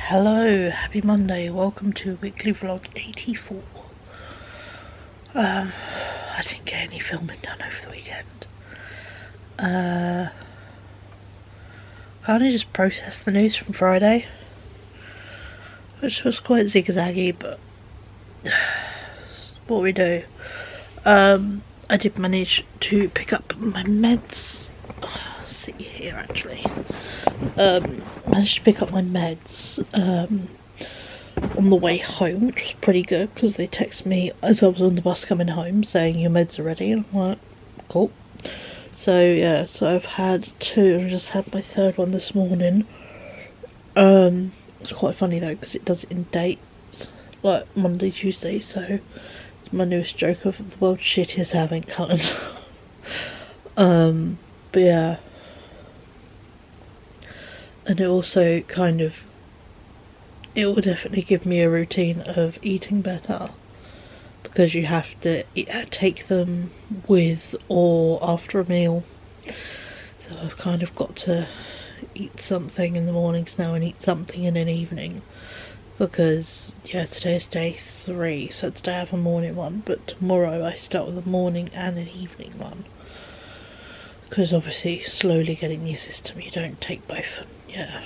Hello, happy Monday, welcome to weekly vlog 84. I didn't get any filming done over the weekend. Kind of just processed the news from Friday, which was quite zigzaggy, but what we do. I did manage to pick up my meds. See here actually. Managed to pick up my meds on the way home, which was pretty good because they texted me as I was on the bus coming home saying your meds are ready, and I'm like, cool. So yeah, so I've had two. I just had my third one this morning. It's quite funny though because it does it in dates, like Monday, Tuesday. So it's my newest joke of the world's shittiest having calendar. But yeah. And it also kind of, it will definitely give me a routine of eating better, because you have to take them with or after a meal. So I've kind of got to eat something in the mornings now and eat something in an evening, because yeah, today's day 3, so today I have a morning one, but tomorrow I start with a morning and an evening one. Because obviously slowly getting your system, you don't take both. Yeah,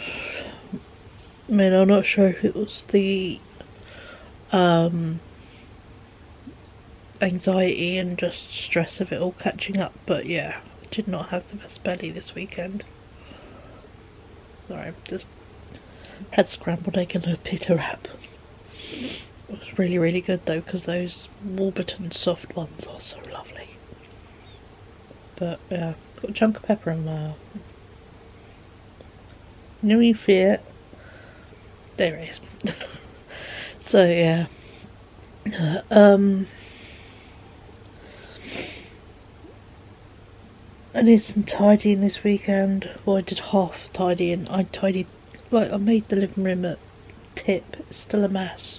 I mean, I'm not sure if it was the anxiety and just stress of it all catching up, but yeah, I did not have the best belly this weekend. Sorry, just had scrambled egg and a pita wrap. It was really, really good though, because those Warburton soft ones are so lovely. But yeah, got a chunk of pepper in there. No you fear. There it is. So yeah. I did some tidying this weekend. Well, I did half tidying. I tidied, like, I made the living room a tip. It's still a mess.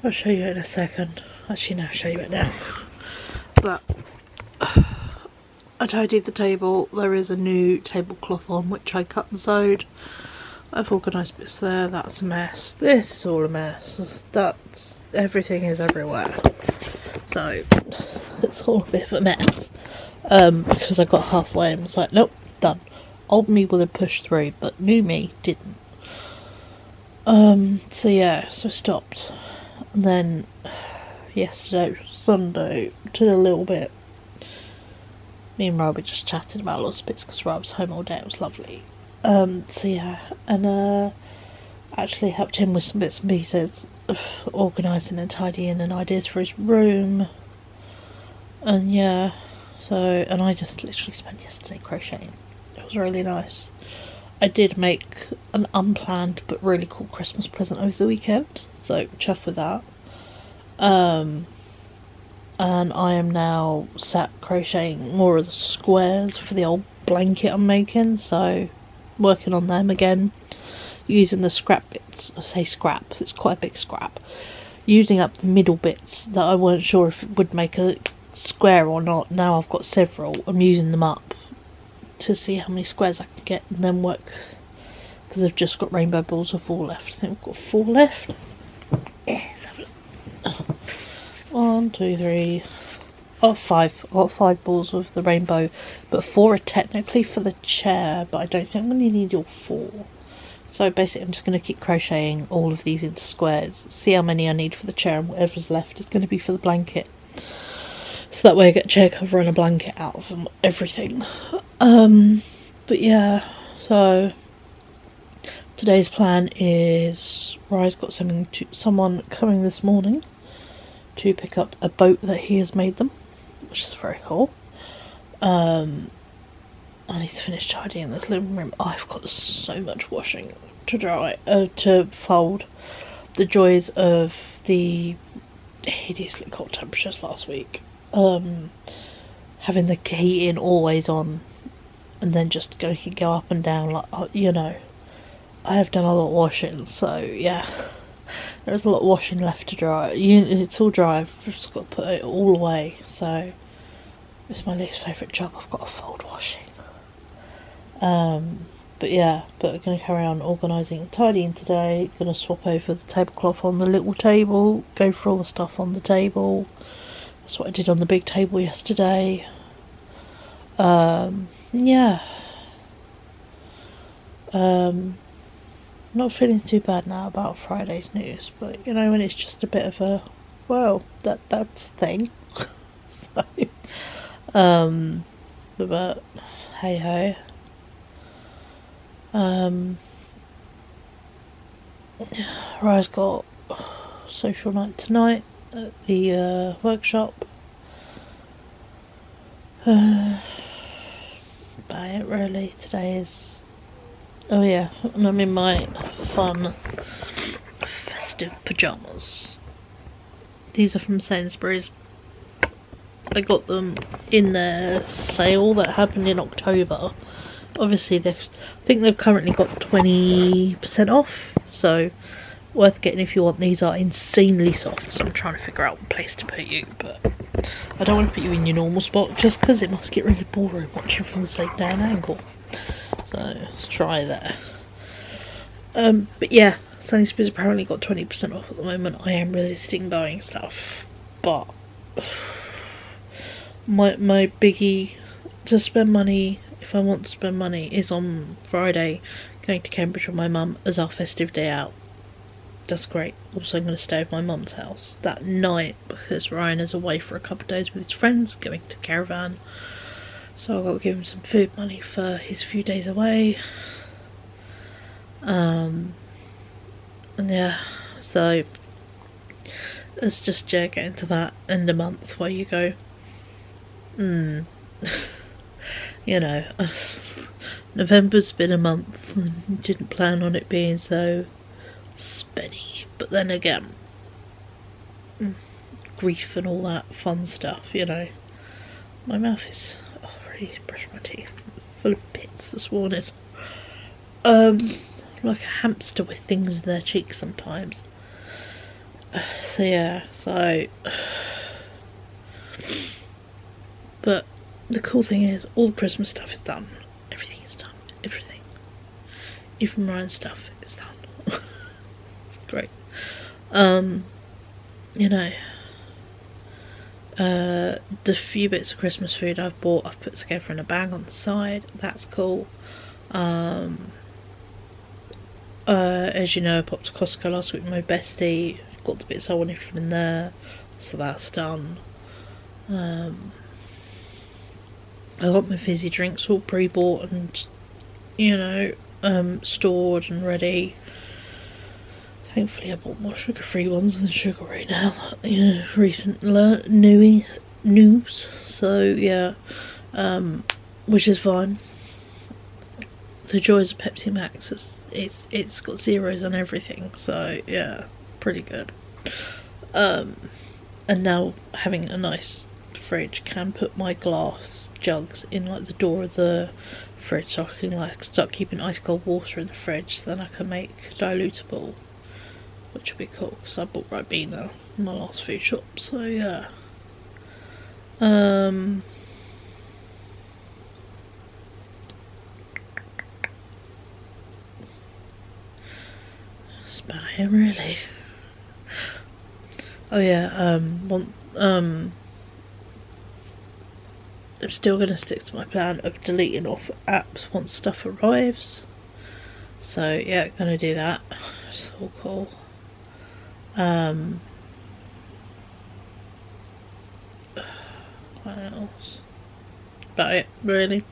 I'll show you in a second. Actually, no, I'll show you it now. But I tidied the table. There is a new tablecloth on which I cut and sewed. I've organised bits there. That's a mess. This is all a mess. That's, everything is everywhere. So it's all a bit of a mess. Because I got halfway and was like, nope, done. Old me would have pushed through, but new me didn't. So yeah, so I stopped. And then yesterday, Sunday, did a little bit. Me and Rob just chatted about lots of bits because Rob was home all day. It was lovely. So yeah, and actually helped him with some bits and pieces of organising and tidying and ideas for his room. And yeah, so, and I just literally spent yesterday crocheting. It was really nice. I did make an unplanned but really cool Christmas present over the weekend, so chuffed with that. And I am now sat crocheting more of the squares for the old blanket I'm making, so working on them again, using the scrap bits. I say scrap, it's quite a big scrap, using up the middle bits that I weren't sure if it would make a square or not. Now I've got several, I'm using them up to see how many squares I can get and then work, because I've just got rainbow balls of 4 left. I think I've got 4 left. Yeah, let's have a look. 1, 2, 3, oh 5. I've got 5 balls of the rainbow, but 4 are technically for the chair, but I don't think I'm going to need all 4. So basically I'm just going to keep crocheting all of these into squares, see how many I need for the chair, and whatever's left is going to be for the blanket. So that way I get chair cover and a blanket out of them, everything. But yeah, so today's plan is Rye's got someone coming this morning to pick up a boat that he has made them, which is very cool. I need to finish tidying this living room. I've got so much washing to dry, to fold. The joys of the hideously cold temperatures last week. Having the heating always on, and then just go up and down, like, you know. I have done a lot of washing, so yeah. There's a lot of washing left to dry. It's all dry, I've just got to put it all away, so it's my least favourite job. I've got to fold washing. But yeah, but I'm going to carry on organising and tidying today. Going to swap over the tablecloth on the little table, go through all the stuff on the table. That's what I did on the big table yesterday. Yeah. Not feeling too bad now about Friday's news, but you know, when it's just a bit of a, well, that's a thing. So, but hey ho. Rye's got social night tonight at the workshop. About it really. Today is, oh yeah, and I'm in my fun festive pyjamas. These are from Sainsburys. I got them in their sale that happened in October. Obviously, I think they've currently got 20% off, so worth getting if you want. These are insanely soft, so I'm trying to figure out what place to put you, but I don't want to put you in your normal spot just because it must get really boring watching from the same down angle. So let's try there. But yeah, Sainsbury's apparently got 20% off at the moment. I am resisting buying stuff, but my biggie to spend money, if I want to spend money, is on Friday going to Cambridge with my mum as our festive day out. That's great. Also, I'm going to stay at my mum's house that night because Ryan is away for a couple of days with his friends, going to caravan. So I've got to give him some food money for his few days away. And yeah, so it's just getting to that end of month where you go, you know, November's been a month and didn't plan on it being so spenny, but then again, grief and all that fun stuff, you know. My mouth is, oh, I really brushed my teeth, full of pits this morning. Like a hamster with things in their cheeks sometimes. So yeah, but the cool thing is all the Christmas stuff is done. Everything is done. Everything. Even Ryan's stuff is done. It's great. You know, the few bits of Christmas food I've bought, I've put together in a bag on the side. That's cool. As you know, I popped to Costco last week with my bestie. Got the bits I wanted from in there, so that's done. I got my fizzy drinks all pre-bought and, you know, stored and ready. Thankfully I bought more sugar-free ones than sugar-free now, you know, recent news, so yeah, which is fine. The joys of Pepsi Max, it's got zeros on everything, so yeah, pretty good. And now having a nice fridge can put my glass jugs in like the door of the fridge, so I can like start keeping ice cold water in the fridge, so then I can make dilutable, which would be cool because I bought Ribena in my last food shop, so yeah. That's about it really. Oh yeah, I'm still going to stick to my plan of deleting off apps once stuff arrives. So yeah, gonna do that. It's all cool. What else? About it, really.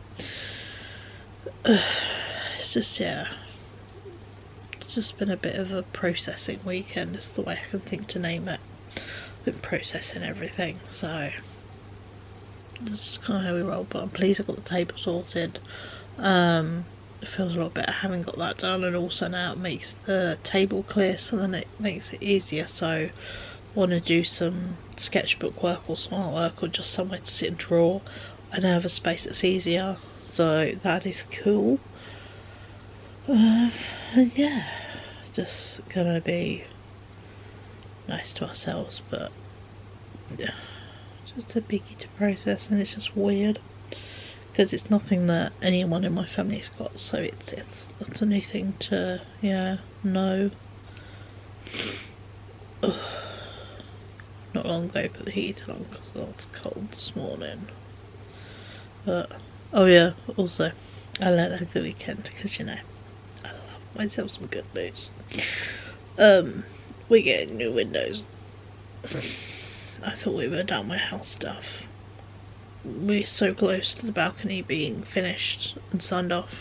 It's just, yeah. It's just been a bit of a processing weekend, is the way I can think to name it. I've been processing everything, so that's kind of how we roll, but I'm pleased I got the table sorted. It feels a lot better having got that done, and also now it makes the table clear, so then it makes it easier. So want to do some sketchbook work or smart work or just somewhere to sit and draw, and have a space that's easier, so that is cool. And yeah, just gonna be nice to ourselves, but yeah, just a biggie to process, and it's just weird because it's nothing that anyone in my family's got, so it's a new thing to know. Ugh. Not long ago put the heater on because it was cold this morning. But oh yeah, also I learned over the weekend because I love myself some good news. We're getting new windows. I thought we were done with house stuff. We're so close to the balcony being finished and signed off,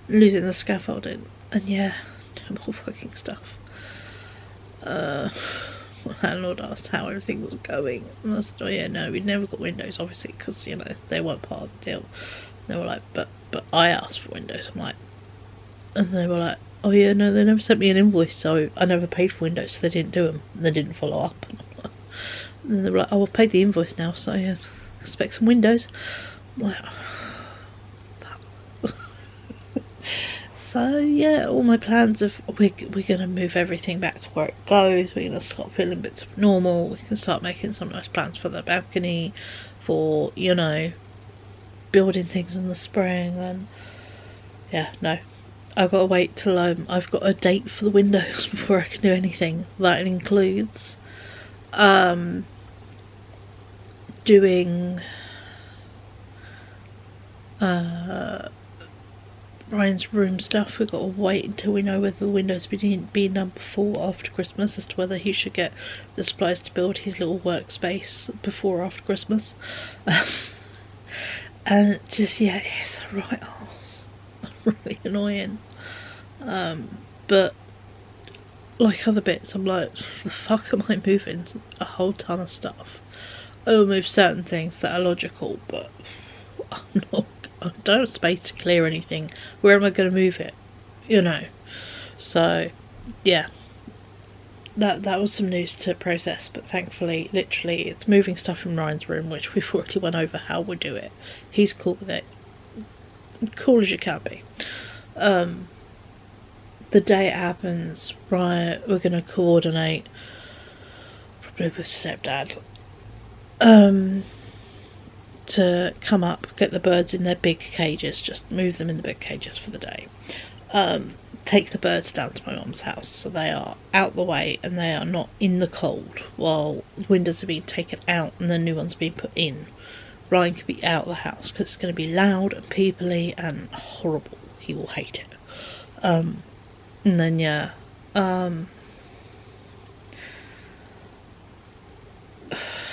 losing the scaffolding, and yeah, more fucking stuff. My landlord asked how everything was going, and I said, oh yeah, no, we'd never got windows, obviously, because, they weren't part of the deal. And they were like, but I asked for windows. I'm like, and they were like, oh yeah, no, they never sent me an invoice, so I never paid for windows, so they didn't do them, and they didn't follow up. And then they were like, oh, I've paid the invoice now, so yeah, expect some windows. I'm like, so yeah, all my plans of we're gonna move everything back to where it goes. We're gonna start feeling bits of normal. We can start making some nice plans for the balcony, for building things in the spring. And yeah, no, I've got to wait till I've got a date for the windows before I can do anything. That includes doing Ryan's room stuff. We've got to wait until we know whether the windows being done before or after Christmas, as to whether he should get the supplies to build his little workspace before or after Christmas. And it just, yeah, it's a right arse. Really annoying. But like other bits, I'm like, the fuck am I moving a whole ton of stuff? I will move certain things that are logical, but I don't have space to clear anything. Where am I going to move it? So yeah, that was some news to process, but thankfully, literally, it's moving stuff in Ryan's room, which we've already went over how we'll do it. He's cool with it, cool as you can be. The day it happens, we're going to coordinate, probably with stepdad, to come up, get the birds in their big cages, just move them in the big cages for the day. Take the birds down to my mum's house, so they are out the way and they are not in the cold while windows are being taken out and the new ones being put in. Ryan could be out of the house because it's going to be loud and peoply and horrible. He will hate it. And then yeah,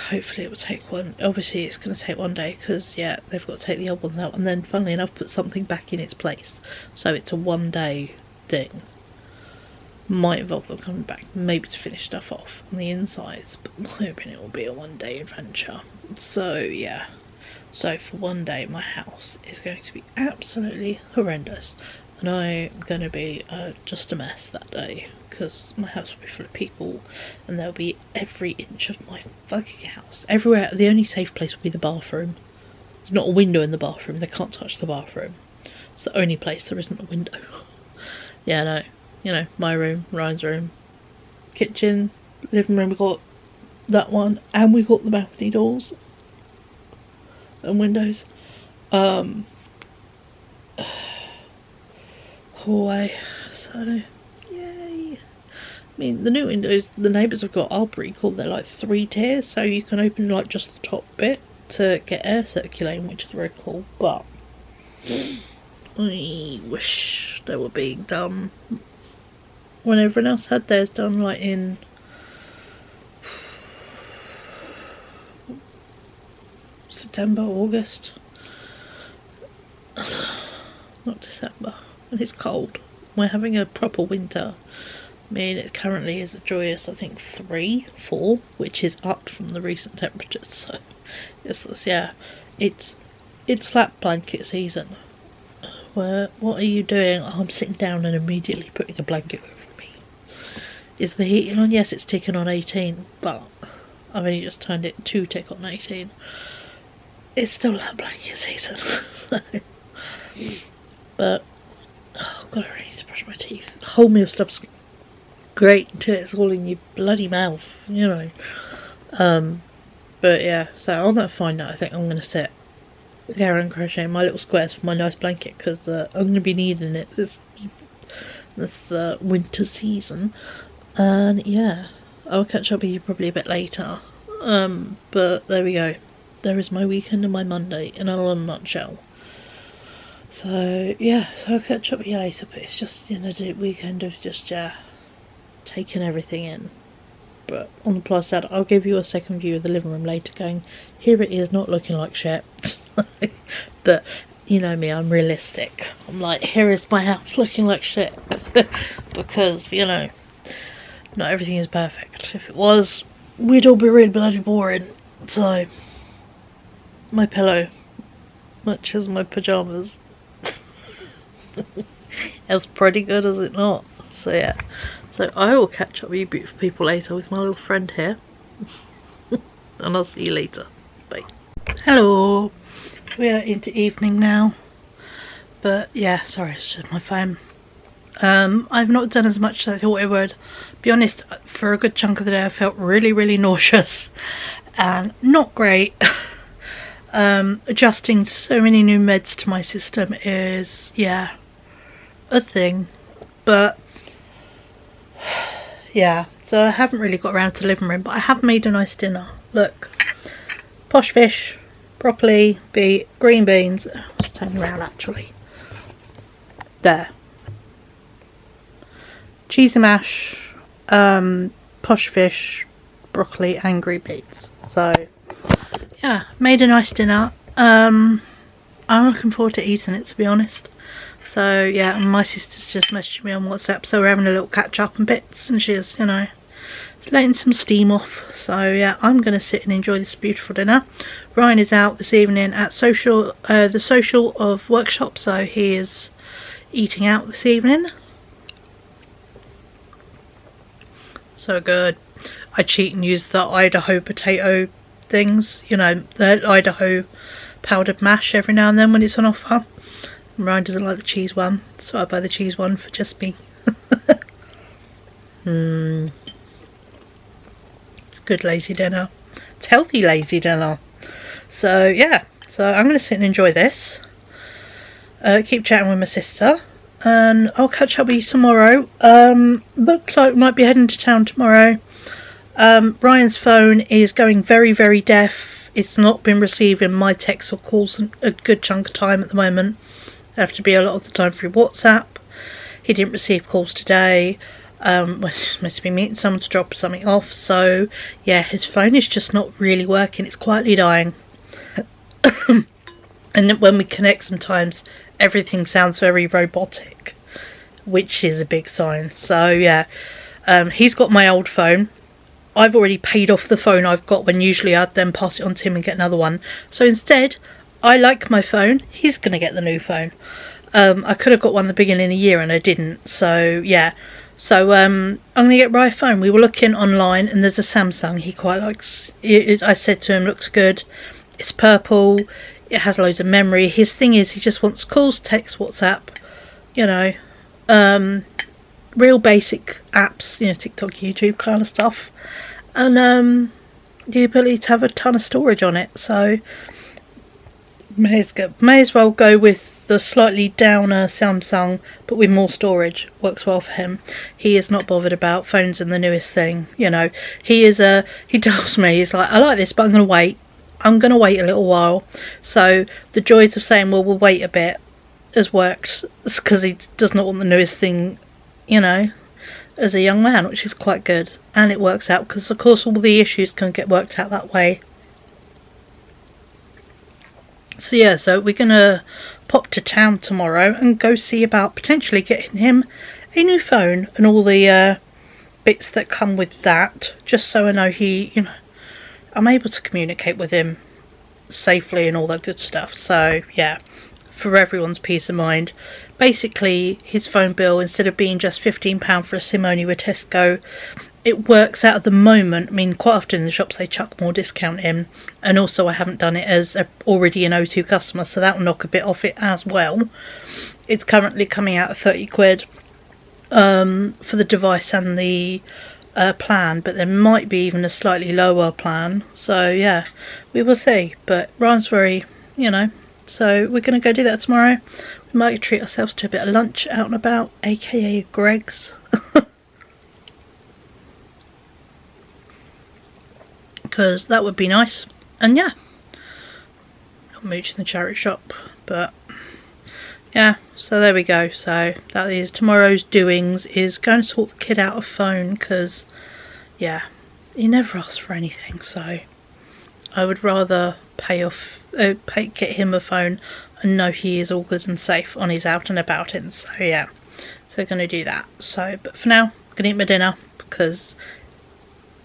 hopefully it will take one. Obviously it's going to take one day because yeah, they've got to take the old ones out and then funnily enough put something back in its place, so it's a one day thing. Might involve them coming back maybe to finish stuff off on the insides, but I'm hoping it will be a one day adventure. So yeah, so for one day my house is going to be absolutely horrendous and I'm going to be just a mess that day, because my house will be full of people and there'll be every inch of my fucking house. Everywhere, the only safe place will be the bathroom. There's not a window in the bathroom, they can't touch the bathroom. It's the only place there isn't a window. Yeah, no, my room, Ryan's room, kitchen, living room, we got that one, and we got the balcony doors and windows. Hallway, so yay. I mean, the new windows the neighbours have got are pretty cool. They're like 3 tiers, so you can open like just the top bit to get air circulating, which is very cool, but I wish they were being done when everyone else had theirs done, like in September, August, not December. And it's cold. We're having a proper winter. I mean, it currently is a joyous, I think, 3, 4, which is up from the recent temperatures. So, yeah, it's flat blanket season. What are you doing? Oh, I'm sitting down and immediately putting a blanket over me. Is the heating on? Yes, it's ticking on 18, but I've only just turned it to tick on 18. It's still flat blanket season. But oh god, I really need to brush my teeth. The whole meal stuff's great until it's all in your bloody mouth, But yeah, so on that fine note, I think I'm going to sit Karen crocheting my little squares for my nice blanket, because I'm going to be needing it this winter season. And yeah, I'll catch up with you probably a bit later. But there we go. There is my weekend and my Monday in a nutshell. So yeah, so I'll catch up with you later, but it's just, you know, the weekend of just, taking everything in. But on the plus side, I'll give you a second view of the living room later, going, here it is, not looking like shit. But you know me, I'm realistic. I'm like, here is my house looking like shit. Because, you know, not everything is perfect. If it was, we'd all be really bloody boring. So, my pillow matches my pyjamas. It's pretty good, is it not? So yeah, so I will catch up with you beautiful people later with my little friend here. And I'll see you later. Bye. Hello, we are into evening now, but yeah, sorry, it's just my phone. I've not done as much as I thought I would. Be honest, for a good chunk of the day I felt really nauseous and not great. Adjusting so many new meds to my system is, yeah, a thing. But yeah, so I haven't really got around to the living room, but I have made a nice dinner. Look, posh fish, broccoli, green beans. Let's turn around actually. There. Cheesy mash, posh fish, broccoli and green beans. So yeah, made a nice dinner. I'm looking forward to eating it, to be honest. So yeah, my sister's just messaged me on WhatsApp, so we're having a little catch up and bits, and she's, you know, letting some steam off. So yeah, I'm going to sit and enjoy this beautiful dinner. Ryan is out this evening at the social of workshop, so he is eating out this evening. So good. I cheat and use the Idaho potato things, you know, the Idaho powdered mash every now and then when it's on offer. Ryan doesn't like the cheese one, so I buy the cheese one for just me. It's good lazy dinner. It's healthy lazy dinner. So yeah, so I'm going to sit and enjoy this. Keep chatting with my sister, and I'll catch up with you tomorrow. Looks like we might be heading to town tomorrow. Ryan's phone is going very deaf. It's not been receiving my texts or calls a good chunk of time at the moment. I have to be a lot of the time through WhatsApp. He didn't receive calls today. Must be meeting someone to drop something off. So yeah, his phone is just not really working. It's quietly dying. And then when we connect sometimes, everything sounds very robotic, which is a big sign. So yeah, he's got my old phone. I've already paid off the phone I've got, when usually I'd then pass it on to him and get another one. So instead, I like my phone. He's going to get the new phone. I could have got one at the beginning of the year and I didn't. So yeah. So I'm going to get Ryan a phone. We were looking online and there's a Samsung he quite likes. I said to him, looks good. It's purple. It has loads of memory. His thing is he just wants calls, text, WhatsApp. You know. Real basic apps. You know, TikTok, YouTube kind of stuff. And the ability to have a ton of storage on it. So may as well go with the slightly downer Samsung, but with more storage. Works well for him. He is not bothered about phones and the newest thing. You know, he tells me, he's like, I like this, but I'm going to wait. I'm going to wait a little while. So the joys of saying, well, we'll wait a bit, has worked, because he does not want the newest thing, you know, as a young man, which is quite good. And it works out, because of course all the issues can get worked out that way. So yeah, so we're going to pop to town tomorrow and go see about potentially getting him a new phone and all the bits that come with that, just so I know I'm able to communicate with him safely and all that good stuff. So yeah, for everyone's peace of mind. Basically, his phone bill, instead of being just £15 for a SIM only with Tesco, it works out at the moment. I mean, quite often in the shops they chuck more discount in, and also I haven't done it as already an O2 customer, so that will knock a bit off it as well. It's currently coming out at 30 quid for the device and the plan, but there might be even a slightly lower plan. So yeah, we will see. But Ryan's very, you know, So we're going to go do that tomorrow. We might treat ourselves to a bit of lunch out and about, aka Greg's. Because that would be nice. And yeah, I'll mooch in the charity shop. But yeah, so there we go. So that is tomorrow's doings, is going to sort the kid out a phone, because yeah, he never asks for anything, so I would rather get him a phone and know he is all good and safe on his out and about in. So yeah, so going to do that. So but for now, I'm going to eat my dinner because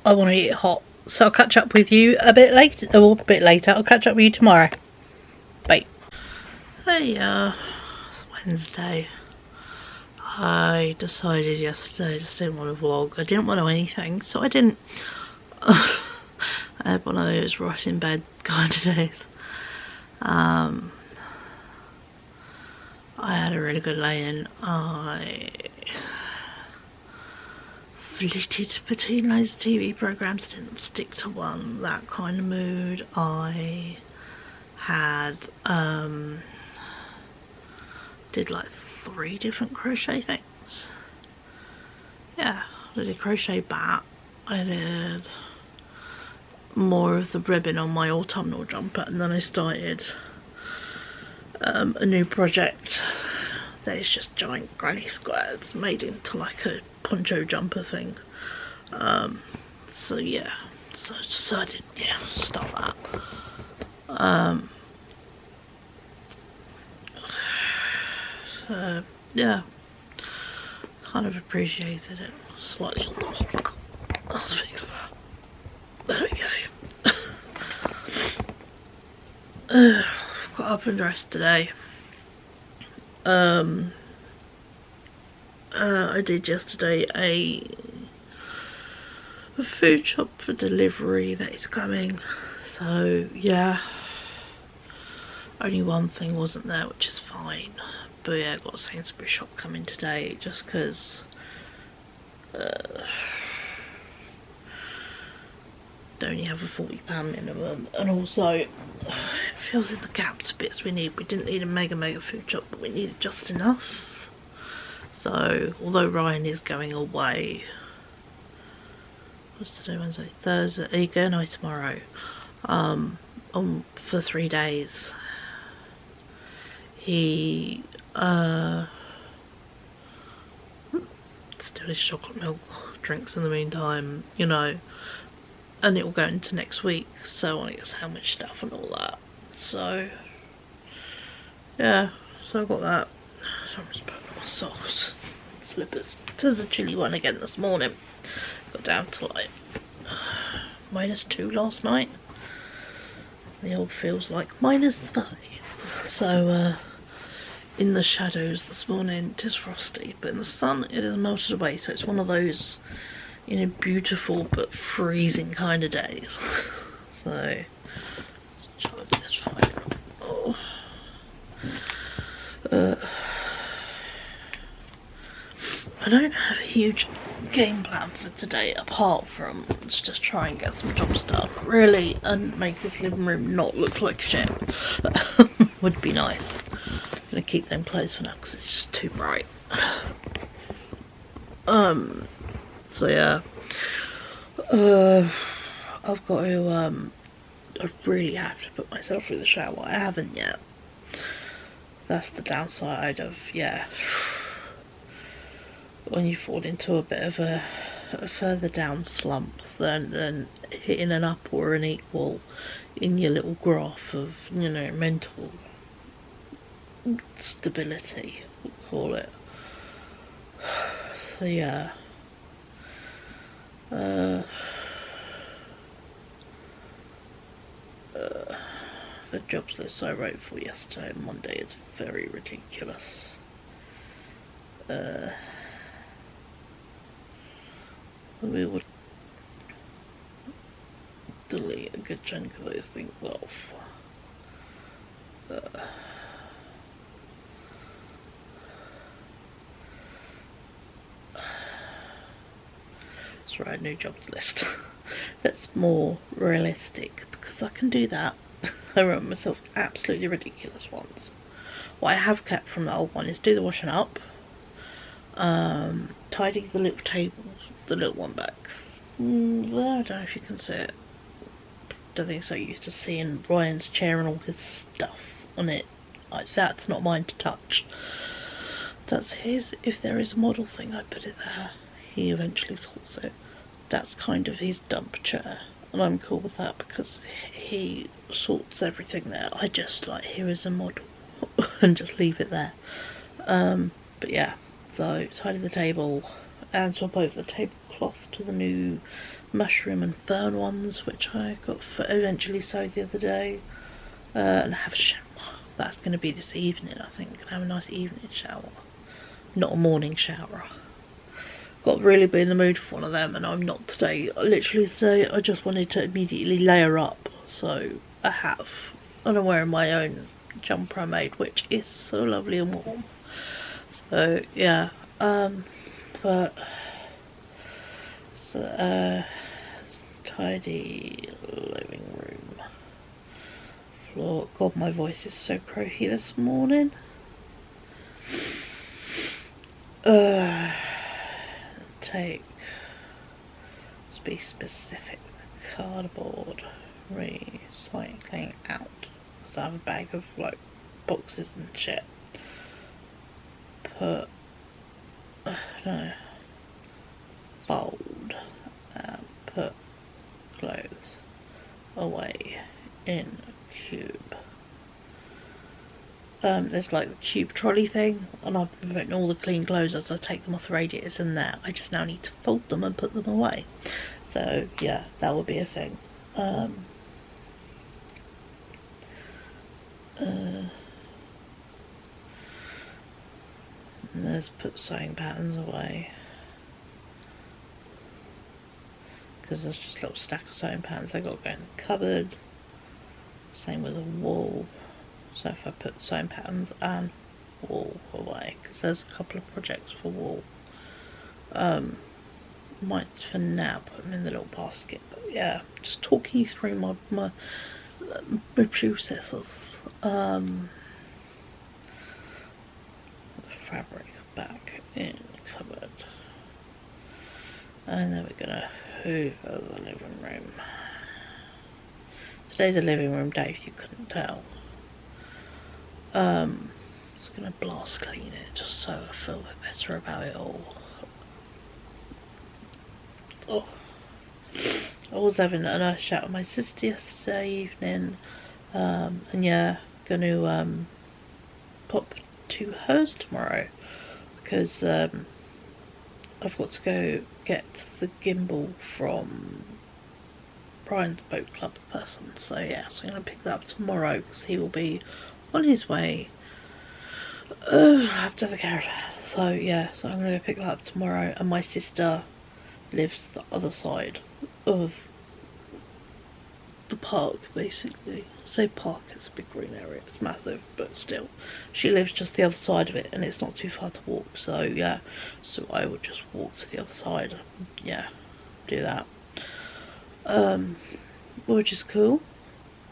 I want to eat it hot. So I'll catch up with you a bit later. I'll catch up with you tomorrow. Bye. Hey, it's Wednesday. I decided yesterday I just didn't want to vlog. I didn't want to do anything, so I didn't. I had one of those rush in bed kind of days. I had a really good lay-in. I flitted between loads of TV programmes, didn't stick to one, that kind of mood. I had did like 3 different crochet things. Yeah, I did a crochet bat, I did more of the ribbon on my autumnal jumper, and then I started a new project that is just giant granny squares made into like a poncho jumper thing. So yeah, so I decided, yeah, start that. Yeah, kind of appreciated it. Slightly on the walk. Let's fix that. There we go. Got up and dressed today. I did yesterday a food shop for delivery that is coming. So yeah, only one thing wasn't there, which is fine. But yeah, I've got a Sainsburys shop coming today just because they only have a £40 minimum, and also it fills in the gaps bits we need. We didn't need a mega food shop, but we needed just enough. So although Ryan is going away, what's today, Wednesday, Thursday, he going away tomorrow, for 3 days. He still his chocolate milk drinks in the meantime, you know, and it will go into next week, so I want to get sandwich stuff and all that. So yeah, so I got that. So I'm just putting on my socks, slippers. There's a chilly one again this morning. Got down to like -2 last night. The old feels like -5. So in the shadows this morning it is frosty, but in the sun it has melted away, so it's one of those, you know, beautiful but freezing kind of days. So charge this fine. Oh. I don't have a huge game plan for today apart from let's just try and get some jobs done, really, and make this living room not look like shit. Would be nice. I'm gonna keep them closed for now because it's just too bright. So yeah, I've got to I really have to put myself through the shower. I haven't yet. That's the downside of, yeah, when you fall into a bit of a further down slump than hitting an up or an equal in your little graph of, you know, mental stability, we'll call it. So yeah, the jobs list I wrote for yesterday, Monday, is very ridiculous. We would delete a good chunk of those things off. Let's write a new jobs list that's more realistic, because I can do that. I remember myself absolutely ridiculous once. What I have kept from the old one is do the washing up, tidy the little tables, the little one back. Well, I don't know if you can see it. Don't think so. Used to seeing Ryan's chair and all his stuff on it. Like, that's not mine to touch. That's his. If there is a model thing, I put it there. He eventually sorts it. That's kind of his dump chair, and I'm cool with that because he sorts everything there. I just like, here is a model and just leave it there. But yeah, so tidy the table and swap over the tablecloth to the new mushroom and fern ones, which I got eventually sewed the other day, and have a shower. That's going to be this evening, I think. Gonna have a nice evening shower, not a morning shower. Got really be in the mood for one of them, and I'm not today. Literally today, I just wanted to immediately layer up, so I have. And I'm wearing my own jumper I made, which is so lovely and warm. So yeah, tidy living room, floor. God, my voice is so croaky this morning. Take, let's be specific, cardboard recycling out, because I have a bag of like boxes and shit. Put, no, fold and put clothes away in a cube. There's like the cube trolley thing, and I've been putting all the clean clothes as I take them off the radiators in there. I just now need to fold them and put them away. So yeah, that will be a thing. And let's put sewing patterns away, because there's just a little stack of sewing patterns. They got to go in the cupboard. Same with the wall. So if I put sewing patterns and wall away, because there's a couple of projects for wall. Might for now put them in the little basket, but yeah, just talking you through my processes. Fabric back in cupboard, and then we're gonna hoover the living room. Today's a living room day, if you couldn't tell. Just gonna blast clean it just so I feel a bit better about it all. Oh, I was having a nice chat with my sister yesterday evening, and yeah, gonna pop to hers tomorrow, because I've got to go get the gimble from Brian, the boat club person. So yeah, so I'm gonna pick that up tomorrow, because he will be on his way up to the caravan. So yeah, so I'm gonna go pick that up tomorrow, and my sister lives the other side of the park, basically. I say park, it's a big green area, it's massive, but still, she lives just the other side of it, and it's not too far to walk. So yeah, so I would just walk to the other side, yeah, do that, which is cool.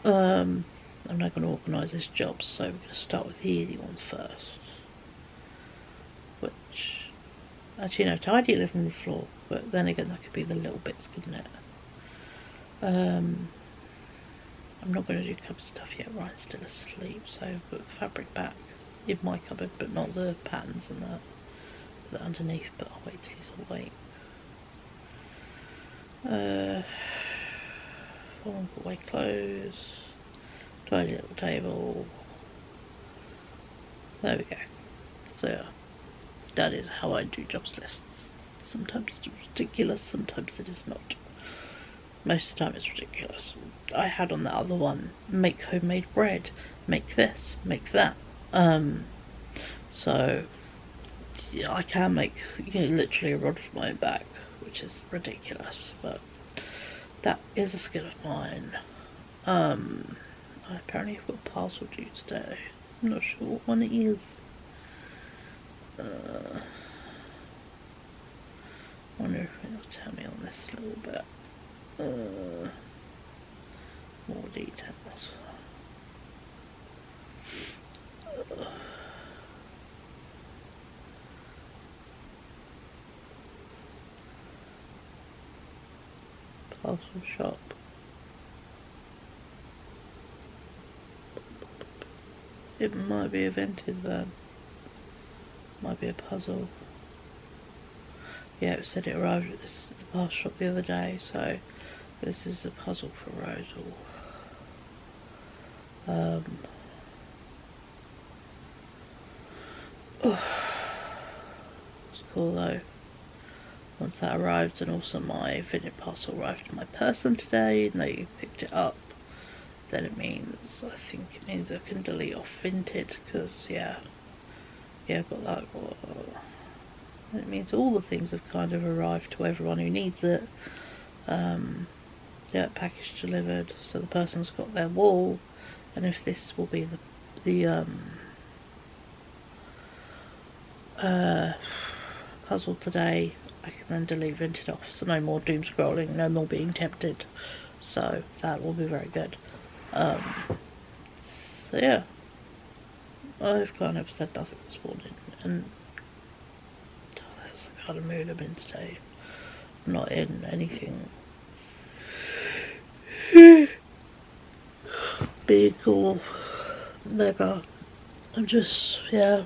I'm now going to organise this job, so we're going to start with the easy ones first. Which, actually no, tidy living room floor, but then again that could be the little bits, couldn't it? I'm not going to do cupboard stuff yet, Ryan's still asleep, so I've put fabric back in my cupboard, but not the patterns and that underneath, but I'll wait till he's awake. Put away clothes. Tidy little table. There we go. So that is how I do jobs lists. Sometimes it's ridiculous, sometimes it is not. Most of the time it's ridiculous. I had on that other one, make homemade bread, make this, make that. So yeah, I can make, you know, literally a rod for my own back, which is ridiculous, but that is a skill of mine. I apparently have got a parcel due today. I'm not sure what one it is. Wonder if it'll tell me on this a little bit. More details. Parcel shop. It might be a vintage van. Might be a puzzle. Yeah, it said it arrived at the parcel shop the other day, so this is a puzzle for Rosal. It's cool though. Once that arrives, and also my vintage parcel arrived in my person today, and they picked it up, then it means, I think it means I can delete off vintage, because yeah, I've got that. It means all the things have kind of arrived to everyone who needs it. Yeah, package delivered, so the person's got their wall, and if this will be the puzzle today, I can then delete vintage off, so no more doom scrolling, no more being tempted, so that will be very good. So yeah, I've kind of said nothing this morning, and that's the kind of mood I'm in today. I'm not in anything big or mega. I'm just, yeah,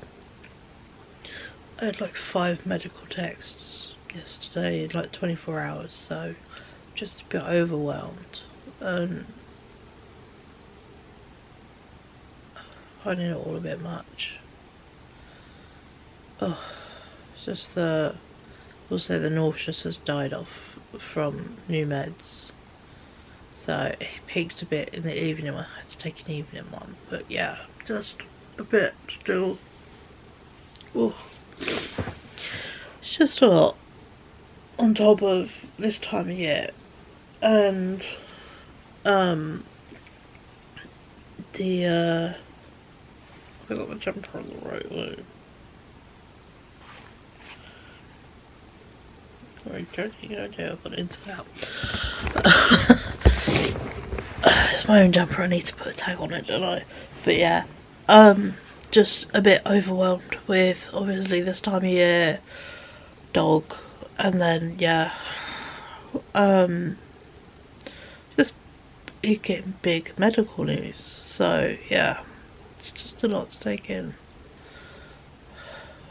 I had like 5 medical texts yesterday in like 24 hours, so just a bit overwhelmed and finding it all a bit much. Oh, it's just also the nauseous has died off from new meds, so it peaked a bit in the evening. I had to take an evening one, but yeah, just a bit still. Oh, it's just a lot on top of this time of year, and I got my jumper on the right way. Very dirty idea, I've got it into out. It's my own jumper, I need to put a tag on it, don't I? But yeah, just a bit overwhelmed with obviously this time of year, dog, and then yeah, just getting big medical news. So yeah, it's just a lot to take in.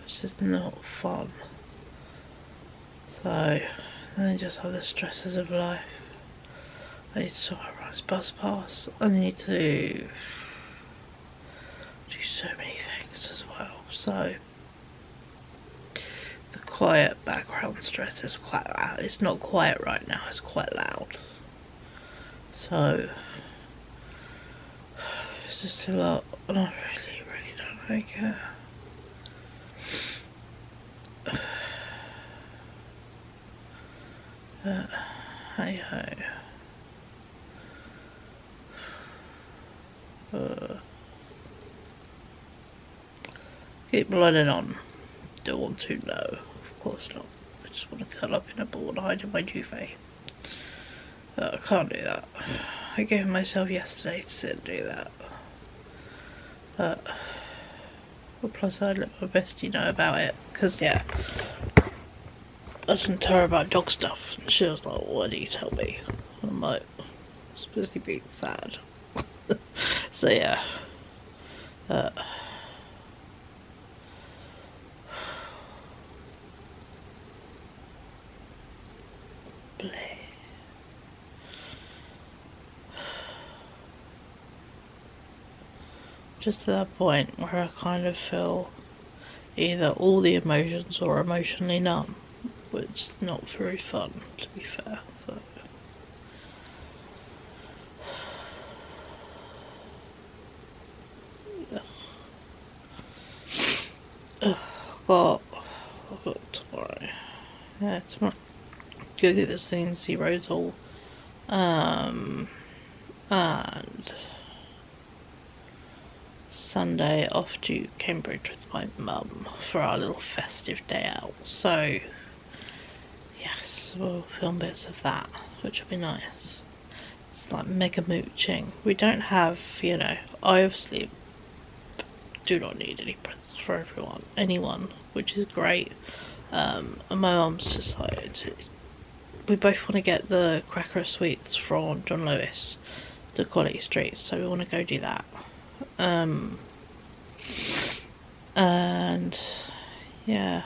It's just not fun. So, and then just have the stresses of life. I need to sort out Ryan's bus pass. I need to do so many things as well. So, the quiet background stress is quite loud. It's not quiet right now, it's quite loud. So, it's just a lot, and I really don't like it. Hey ho. Keep blooding on. Don't want to, no. Of course not. I just want to curl up in a ball and hide in my duvet. I can't do that. I gave myself yesterday to sit and do that. But plus I let my bestie know about it, because yeah, I didn't tell her about dog stuff, and she was like, why do you tell me? And I'm like, I'm supposed to be sad. So yeah, just to that point where I kind of feel either all the emotions or emotionally numb, which is not very fun, to be fair. So yeah. I've got tomorrow. Yeah, tomorrow. Go do this thing, see Rosal. And Sunday off to Cambridge with my mum for our little festive day out. So yes, we'll film bits of that, which will be nice. It's like mega mooching. We don't have, you know, I obviously do not need any presents for anyone, which is great. And my mum's just like, we both want to get the cracker sweets from John Lewis, the Quality Streets, so we want to go do that. And yeah,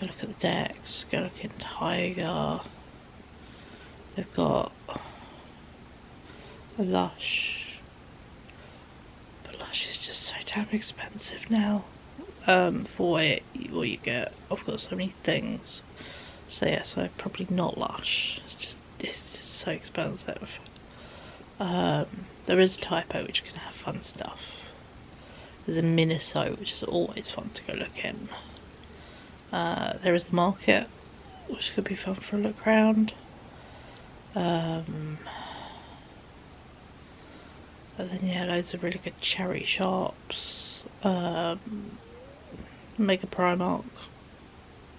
go look at the decks, go look in Tiger. They've got a Lush, but Lush is just so damn expensive now. For what you get. I've got so many things, so yeah, so probably not Lush. It's just so expensive. There is a Typo which can have fun stuff. There's a Miniso which is always fun to go look in. There is the Market, which could be fun for a look round. But then yeah, loads of really good cherry shops. Mega Primark,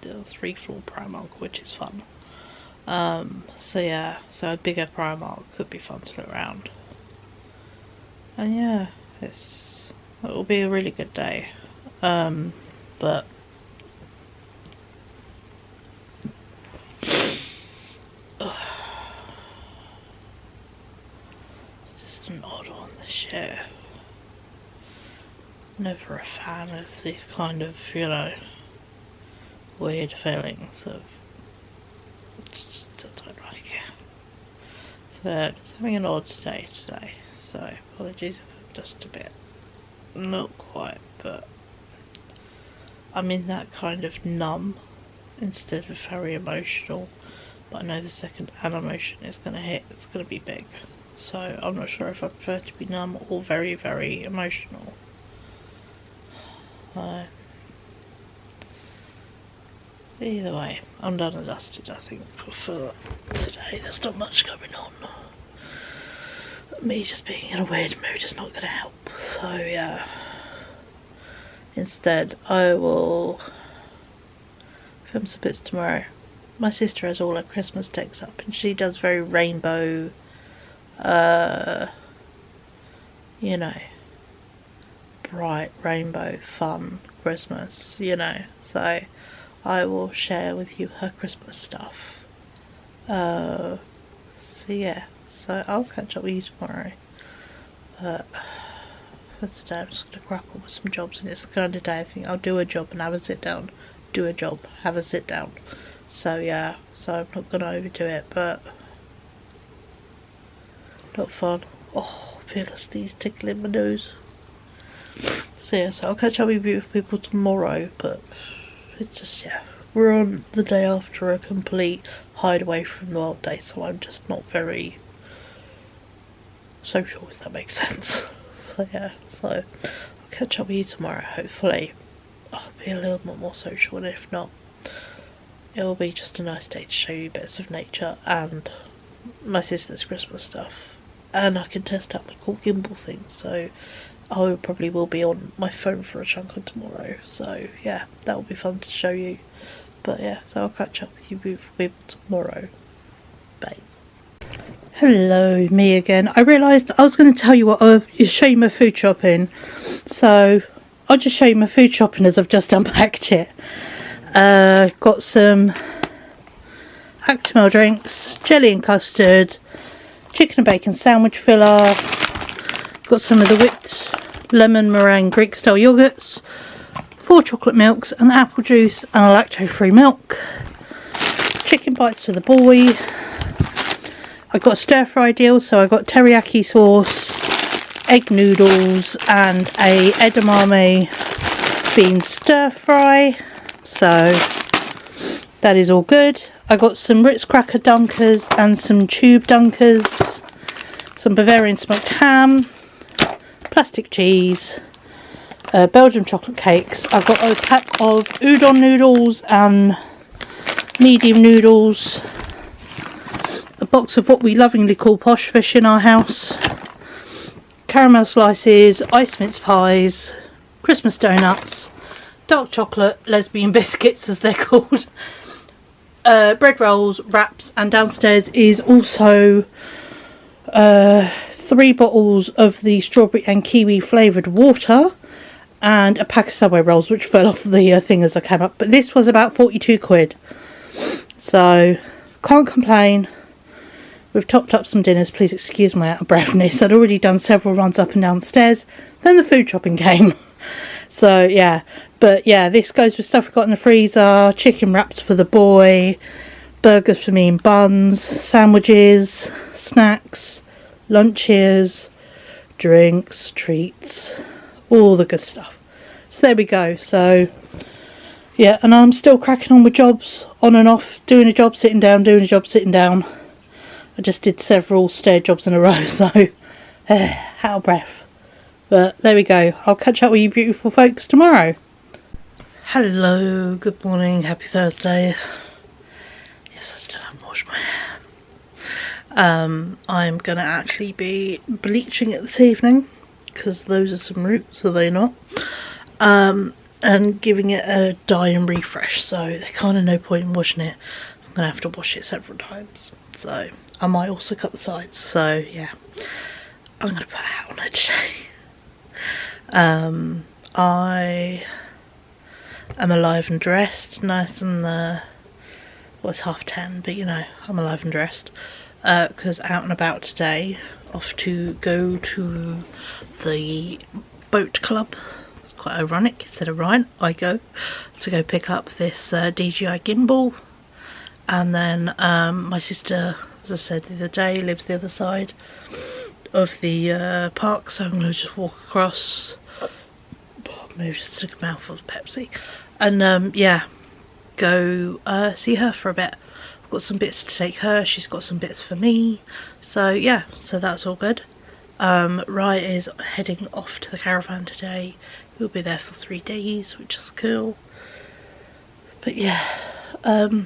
the 3th floor Primark, which is fun. So yeah, so a bigger Primark could be fun to look around. And yeah, it will be a really good day. But it's just an odd one this year. Never a fan of these kind of, you know, weird feelings of, just, I don't like it. So, just having an odd day today, so apologies if I'm just a bit, not quite, but I'm in that kind of numb instead of very emotional, but I know the second an emotion is going to hit, it's going to be big, so I'm not sure if I prefer to be numb or very, very emotional. Either way, I'm done and dusted, I think, for today. There's not much going on. Me just being in a weird mood is not going to help. So yeah, instead I will film some bits tomorrow. My sister has all her Christmas decks up and she does very rainbow, you know, bright rainbow fun Christmas, you know, so I will share with you her Christmas stuff. So yeah, so I'll catch up with you tomorrow. But for today I'm just going to crack on with some jobs, and it's the kind of day I think I'll do a job and have a sit down, do a job, have a sit down. So yeah, so I'm not going to overdo it, but not fun. Oh, I feel a sneeze tickling my nose. So yeah, so I'll catch up with you people tomorrow, but it's just, yeah, we're on the day after a complete hideaway from the world day, so I'm just not very social, if that makes sense. So yeah, so I'll catch up with you tomorrow. Hopefully I'll be a little bit more social, and if not, it will be just a nice day to show you bits of nature and my sister's Christmas stuff, and I can test out my cool gimbal thing, so I probably will be on my phone for a chunk of tomorrow, so yeah, that will be fun to show you. But yeah, so I'll catch up with you people tomorrow. Bye. Hello, me again. I realised I was going to tell you what I'll show you my food shopping, so I'll just show you my food shopping as I've just unpacked it. Got some Actimel drinks, jelly and custard, chicken and bacon sandwich filler, got some of the whipped lemon meringue Greek style yogurts, 4 chocolate milks, an apple juice and a lactose free milk, chicken bites for the boy. I got a stir fry deal, so I got teriyaki sauce, egg noodles and a edamame bean stir fry, so that is all good. I got some Ritz cracker dunkers and some tube dunkers, some Bavarian smoked ham, plastic cheese, Belgian chocolate cakes. I've got a pack of udon noodles and medium noodles, a box of what we lovingly call posh fish in our house, caramel slices, ice mince pies, Christmas donuts, dark chocolate lesbian biscuits as they're called, bread rolls, wraps, and downstairs is also 3 3 bottles of the strawberry and kiwi flavoured water, and a pack of Subway rolls, which fell off the thing as I came up. But this was about 42 quid. So, can't complain. We've topped up some dinners. Please excuse my out of breathness. I'd already done several runs up and down the stairs. Then the food shopping came. So, yeah. But, yeah, this goes with stuff we've got in the freezer. Chicken wraps for the boy. Burgers for me in buns. Sandwiches. Snacks. Lunches. Drinks. Treats. All the good stuff. So, there we go. So, yeah. And I'm still cracking on with jobs. On and off. Doing a job, sitting down. Doing a job, sitting down. I just did several stair jobs in a row, so out of breath. But there we go. I'll catch up with you beautiful folks tomorrow. Hello, good morning, happy Thursday. Yes, I still haven't washed my hair. I'm going to actually be bleaching it this evening, because those are some roots, are they not? And giving it a dye and refresh, so there's kind of no point in washing it. I'm going to have to wash it several times, so I might also cut the sides, so yeah, I'm going to put a hat on it today. I am alive and dressed, nice and, well, it's 10:30, but you know, I'm alive and dressed, because out and about today, off to go to the boat club. It's quite ironic, instead of Ryan, I go to go pick up this DJI gimbal, and then my sister, as I said the other day, lives the other side of the park, so I'm going to just walk across, maybe just take a mouthful of Pepsi, and yeah, go see her for a bit. I've got some bits to take her, she's got some bits for me, so yeah, so that's all good. Rye is heading off to the caravan today. He'll be there for 3 days, which is cool. But yeah, I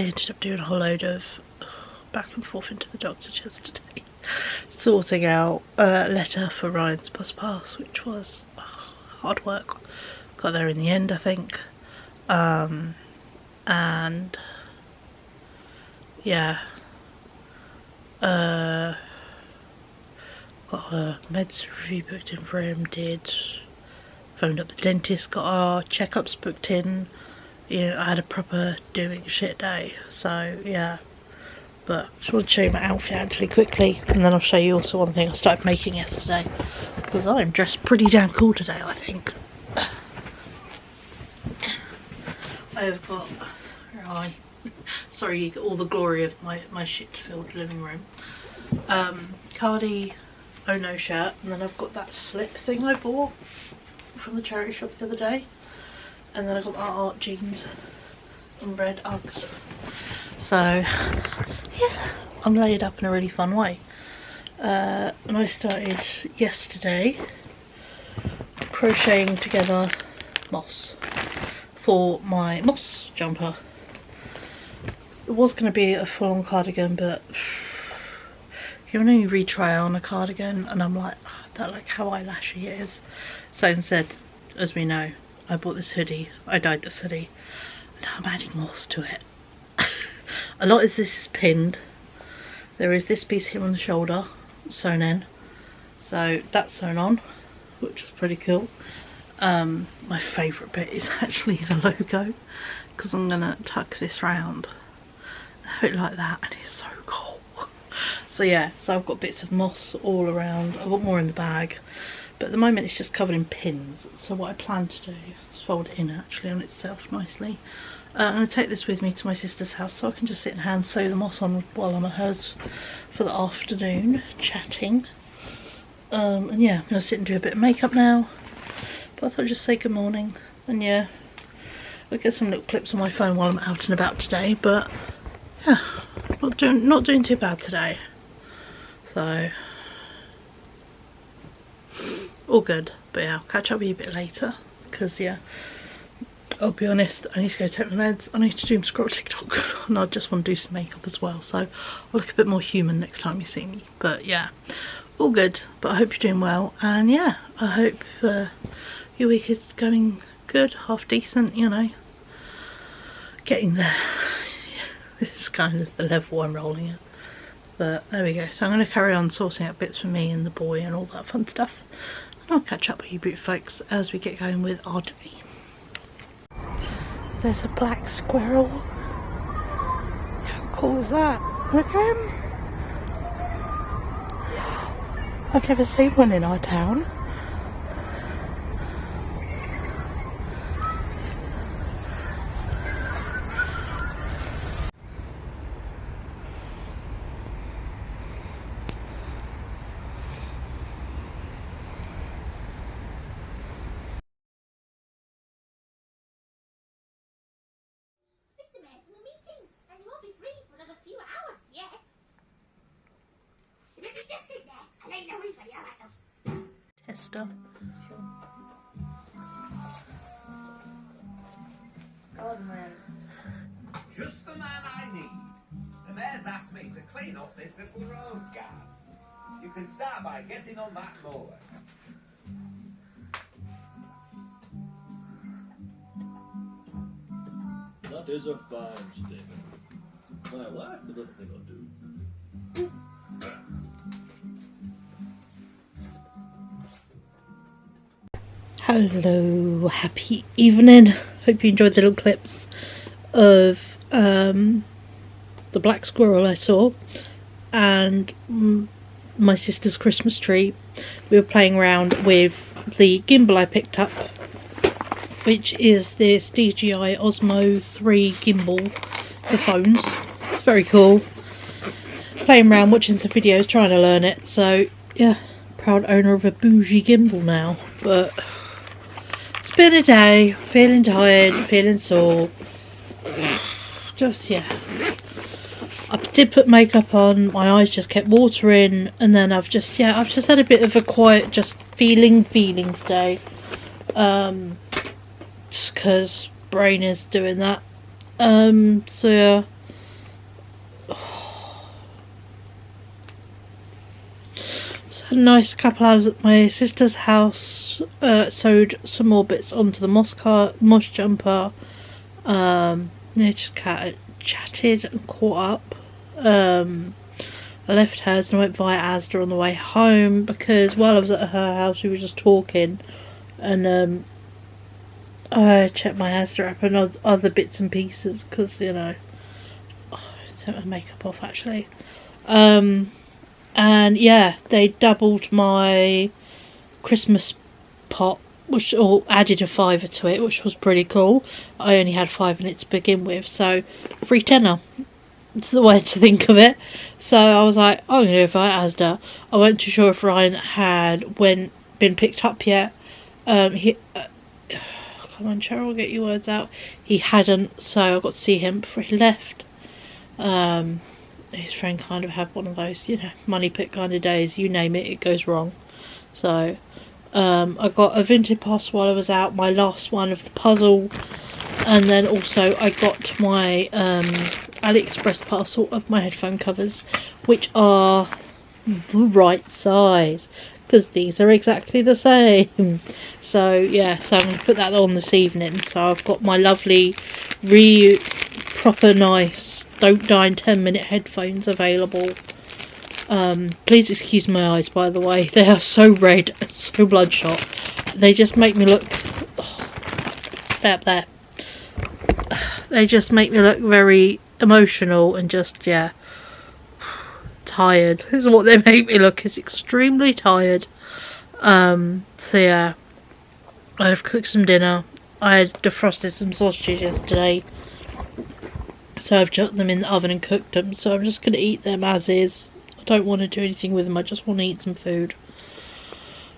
ended up doing a whole load of back and forth into the doctor's yesterday, sorting out a letter for Ryan's bus pass, which was hard work. Got there in the end, I think. And yeah, got a meds review booked in for him, phoned up the dentist, got our checkups booked in. You know, I had a proper doing shit day, so yeah. But I just want to show you my outfit actually quickly, and then I'll show you also one thing I started making yesterday, because I'm dressed pretty damn cool today, I think. I've got, right, sorry you get all the glory of my shit-filled living room. Cardi Oh No shirt, and then I've got that slip thing I bought from the charity shop the other day. And then I got my art jeans and red Uggs. So, yeah, I'm laid up in a really fun way. And I started yesterday crocheting together moss for my moss jumper. It was going to be a full-on cardigan, but you can only retry on a cardigan, and I'm like, I don't like how eyelashy it is. So instead, as we know, I bought this hoodie, I dyed this hoodie, and I'm adding moss to it. A lot of this is pinned. There is this piece here on the shoulder, sewn in. So that's sewn on, which is pretty cool. My favourite bit is actually the logo, because I'm going to tuck this round. I it like that, and it's so cool. So yeah, so I've got bits of moss all around. I've got more in the bag. But at the moment it's just covered in pins, so what I plan to do is fold it in actually on itself nicely. I'm going to take this with me to my sister's house so I can just sit and hand sew the moss on while I'm at hers for the afternoon, chatting. And yeah, I'm going to sit and do a bit of makeup now. But I thought I'd just say good morning, and yeah, I'll get some little clips on my phone while I'm out and about today, but yeah, not doing too bad today. So all good. But yeah, I'll catch up with you a bit later, because yeah, I'll be honest, I need to go take my meds, I need to do scroll TikTok, and I just want to do some makeup as well, so I'll look a bit more human next time you see me. But yeah, all good. But I hope you're doing well, and yeah, I hope your week is going good, half decent, you know, getting there. This is kind of the level I'm rolling at. But there we go. So I'm going to carry on sorting out bits for me and the boy and all that fun stuff. And I'll catch up with you beautiful folks as we get going with our day. There's a black squirrel. How cool is that? Look at him. I've never seen one in our town. Tester. Godman. Just the man I need. The mayor's asked me to clean up this little rose garden. You can start by getting on that mower. That is a fine statement. My wife did not think I'd do. Hello, happy evening. Hope you enjoyed the little clips of the black squirrel I saw and my sister's Christmas tree. We were playing around with the gimbal I picked up, which is this DJI Osmo 3 gimbal for phones. It's very cool. Playing around, watching some videos, trying to learn it. So yeah, proud owner of a bougie gimbal now. But it's been a day, feeling tired, feeling sore. Just, yeah. I did put makeup on, my eyes just kept watering, and then I've just had a bit of a quiet, just feelings day. Just because brain is doing that. So yeah. A nice couple hours at my sister's house, sewed some more bits onto the moss jumper, just chatted and caught up. I left hers and went via Asda on the way home because while I was at her house we were just talking, and I checked my Asda app and other bits and pieces because, you know, I took my makeup off actually. And yeah, they doubled my Christmas pot, or added a £5 to it, which was pretty cool. I only had 5 in it to begin with, so free tenner. It's the way to think of it. So I was like, I'm going to go for Asda. I wasn't too sure if Ryan had been picked up yet. Come on, Cheryl, get your words out. He hadn't, so I got to see him before he left. His friend kind of had one of those, you know, money pit kind of days. You name it, it goes wrong. So I got a vintage pass while I was out, my last one of the puzzle, and then also I got my AliExpress parcel of my headphone covers, which are the right size because these are exactly the same. So yeah, so I'm going to put that on this evening. So I've got my lovely proper nice don't die in 10-minute headphones available. Please excuse my eyes, by the way. They are so red and so bloodshot. They just make me look... there. They just make me look very emotional and just, yeah, tired. This is what they make me look, is extremely tired. So yeah, I've cooked some dinner. I had defrosted some sausages yesterday, so I've chucked them in the oven and cooked them, so I'm just going to eat them as is. I don't want to do anything with them, I just want to eat some food.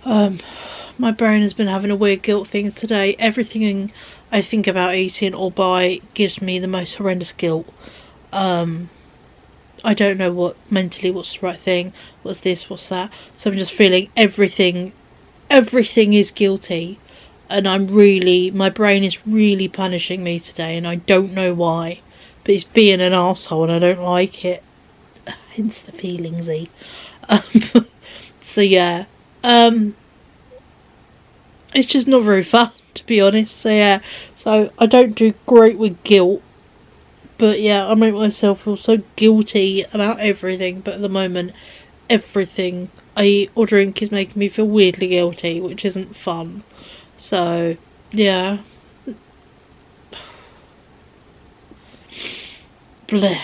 My brain has been having a weird guilt thing today. Everything I think about eating or buy gives me the most horrendous guilt. I don't know what's the right thing, what's this, what's that. So I'm just feeling everything is guilty, and my brain is really punishing me today, and I don't know why. But it's being an arsehole and I don't like it. Hence the feelingsy. So yeah. It's just not very fun, to be honest. So yeah. So I don't do great with guilt. But yeah, I make myself feel so guilty about everything, but at the moment, everything I eat or drink is making me feel weirdly guilty, which isn't fun. So, yeah. Bleh.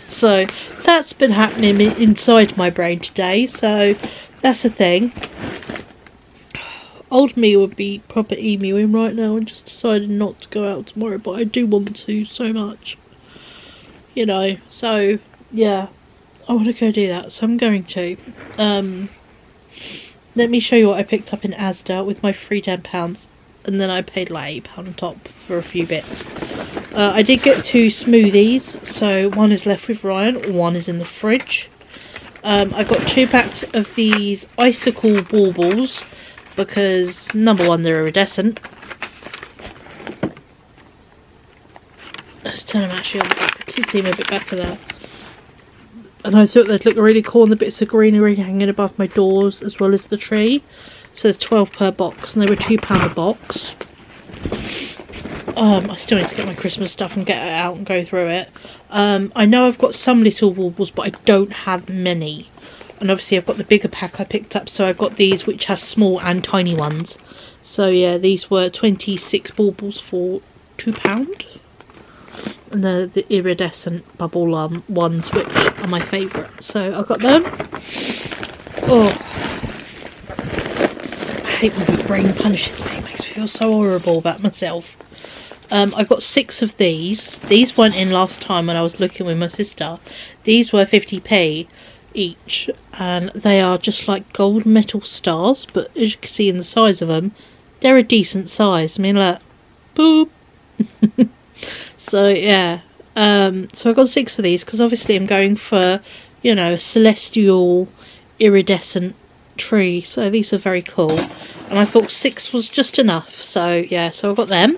So, that's been happening inside my brain today, so that's the thing. Old me would be proper emuing right now and just decided not to go out tomorrow, but I do want to so much. You know, so yeah, I want to go do that, so I'm going to. Let me show you what I picked up in Asda with my free £10, and then I paid like £8 on top for a few bits. I did get 2 smoothies, so one is left with Ryan, one is in the fridge. I got 2 packs of these icicle baubles, because number one, they're iridescent. Let's turn them actually on the back, you can see them a bit better there. And I thought they'd look really cool on the bits of greenery hanging above my doors as well as the tree. So there's 12 per box, and they were £2 a box. I still need to get my Christmas stuff and get it out and go through it. I know I've got some little baubles, but I don't have many. And obviously I've got the bigger pack I picked up, so I've got these which have small and tiny ones. So yeah, these were 26 baubles for £2. And they're the iridescent bubble ones, which are my favourite. So I got them. Oh, I hate when my brain punishes me. It makes me feel so horrible about myself. I got 6 of these. These went in last time when I was looking with my sister. These were 50p each, and they are just like gold metal stars, but as you can see in the size of them, they're a decent size. I mean, look, boop. So yeah, so I got 6 of these because obviously I'm going for, you know, a celestial iridescent tree, so these are very cool, and I thought 6 was just enough. So yeah, so I got them.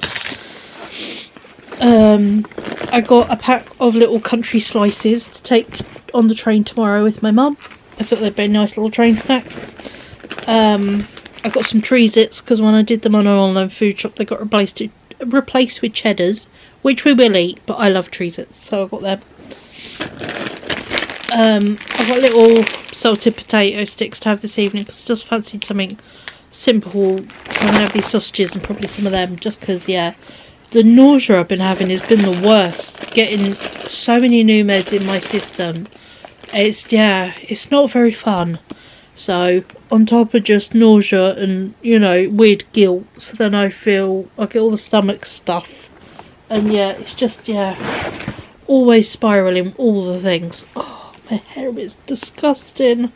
I got a pack of little country slices to take on the train tomorrow with my mum. I thought they'd be a nice little train snack. I got some Trees-Its because when I did them on an online food shop, they got replaced with Cheddars, which we will eat, but I love Trees-Its, so I got them. I got little salted potato sticks to have this evening because I just fancied something simple. So I'm going to have these sausages and probably some of them, just because, yeah, the nausea I've been having has been the worst. Getting so many new meds in my system, it's not very fun. So on top of just nausea and, you know, weird guilt, so then I get all the stomach stuff, and yeah, it's just, yeah, always spiraling, all the things. Oh, my hair is disgusting.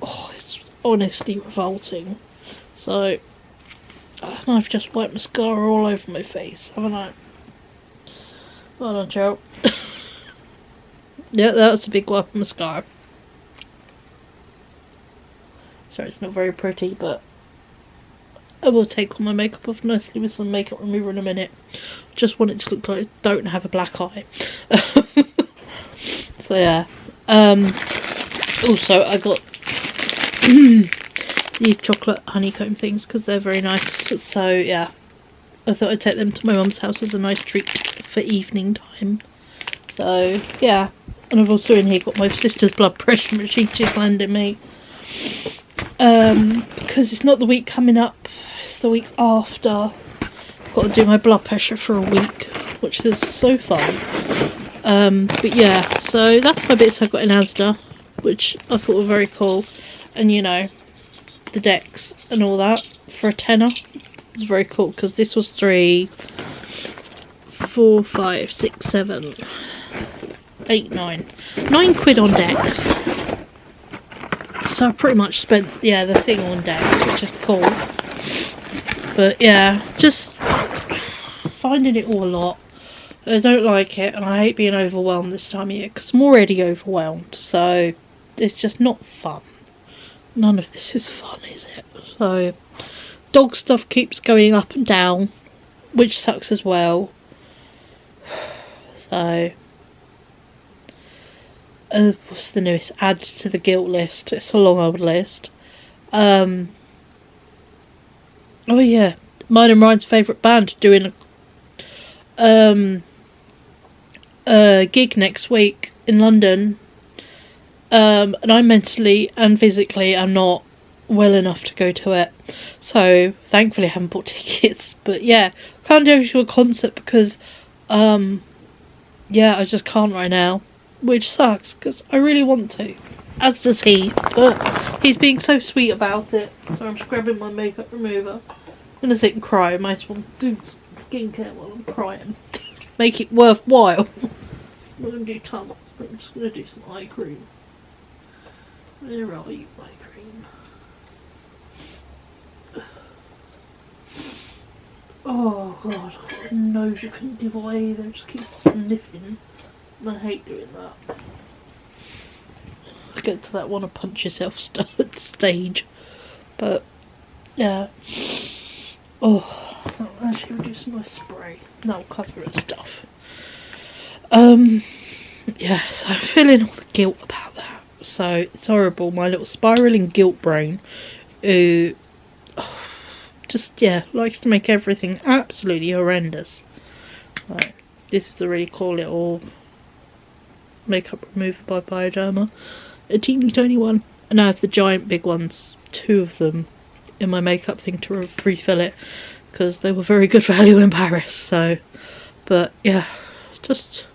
Oh, it's honestly revolting. So I've just wiped mascara all over my face, haven't I? Well done, Joe. Yeah, that was a big wipe of mascara. Sorry, it's not very pretty, but I will take all my makeup off nicely with some makeup remover in a minute. Just want it to look like I don't have a black eye. So yeah. Also, I got these chocolate honeycomb things because they're very nice. So yeah, I thought I'd take them to my mum's house as a nice treat for evening time. So yeah, and I've also in here got my sister's blood pressure machine she's lending me. Because it's not the week coming up, it's the week after. I've got to do my blood pressure for a week, which is so fun. But yeah, so that's my bits I got in Asda, which I thought were very cool. And you know, the decks and all that for a tenner was very cool, because this was 3, 4, 5, 6, 7, 8, 9 £9 on decks. So I pretty much spent, yeah, the thing on decks, which is cool. But yeah, just finding it all a lot. I don't like it, and I hate being overwhelmed this time of year, because I'm already overwhelmed. So it's just not fun. None of this is fun, is it? So dog stuff keeps going up and down, which sucks as well. So what's the newest? Add to the guilt list. It's a long old list. Oh yeah, mine and Ryan's favourite band doing a gig next week in London, and I mentally and physically am not well enough to go to it. So thankfully I haven't bought tickets. But yeah, can't go to a concert because yeah, I just can't right now, which sucks because I really want to, as does he, but he's being so sweet about it. So I'm just grabbing my makeup remover. I'm gonna sit and cry. I might as well do skincare while I'm crying. Make it worthwhile. I'm not gonna do tons, but I'm just gonna do some eye cream. Where are you, eye cream? Oh god, I've got a nose you couldn't give away either, just keep sniffing. And I hate doing that. I get to that wanna punch yourself stage. But yeah. Oh, actually we'll do some more spray. No, cover and stuff. Yeah, so I'm feeling all the guilt about that. So it's horrible, my little spiraling guilt brain who just, yeah, likes to make everything absolutely horrendous. Right, this is a really cool little makeup remover by Bioderma. A teeny tiny one. And I have the giant big ones, 2 of them, in my makeup thing to refill it. Because they were very good value in Paris, so. But yeah, just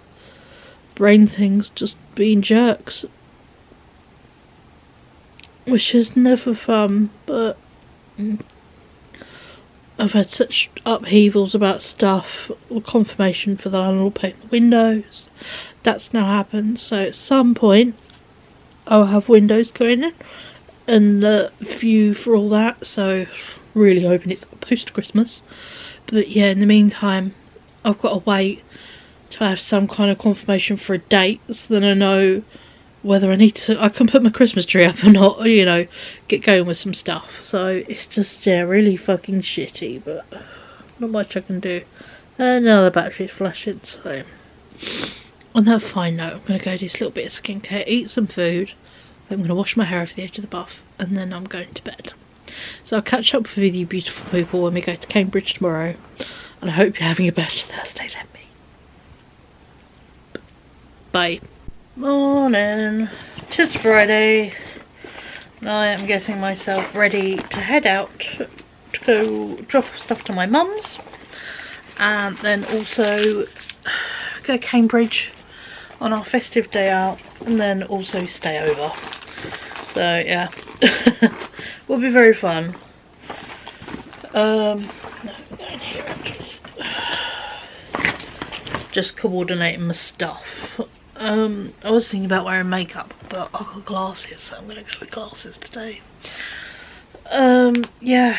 brain things just being jerks. Which is never fun, but I've had such upheavals about stuff, or confirmation for the landlord paint the windows. That's now happened, so at some point I'll have windows going in and the view for all that, so really hoping it's post Christmas. But yeah, in the meantime I've got to wait to have some kind of confirmation for a date, so then I know whether I can put my Christmas tree up or not, you know, get going with some stuff. So it's just, yeah, really fucking shitty, but not much I can do. And now the battery's flashing, so on that fine note, I'm going to go do this little bit of skincare, eat some food, I'm going to wash my hair over the edge of the bath, and then I'm going to bed. So I'll catch up with you beautiful people when we go to Cambridge tomorrow, and I hope you're having a better Thursday than me. Bye. Morning. Tis Friday. And I am getting myself ready to head out to go drop stuff to my mum's, and then also go to Cambridge on our festive day out, and then also stay over. So yeah, will be very fun. Nothing going here actually. Just coordinating my stuff. I was thinking about wearing makeup, but I've got glasses, so I'm gonna go with glasses today. Yeah,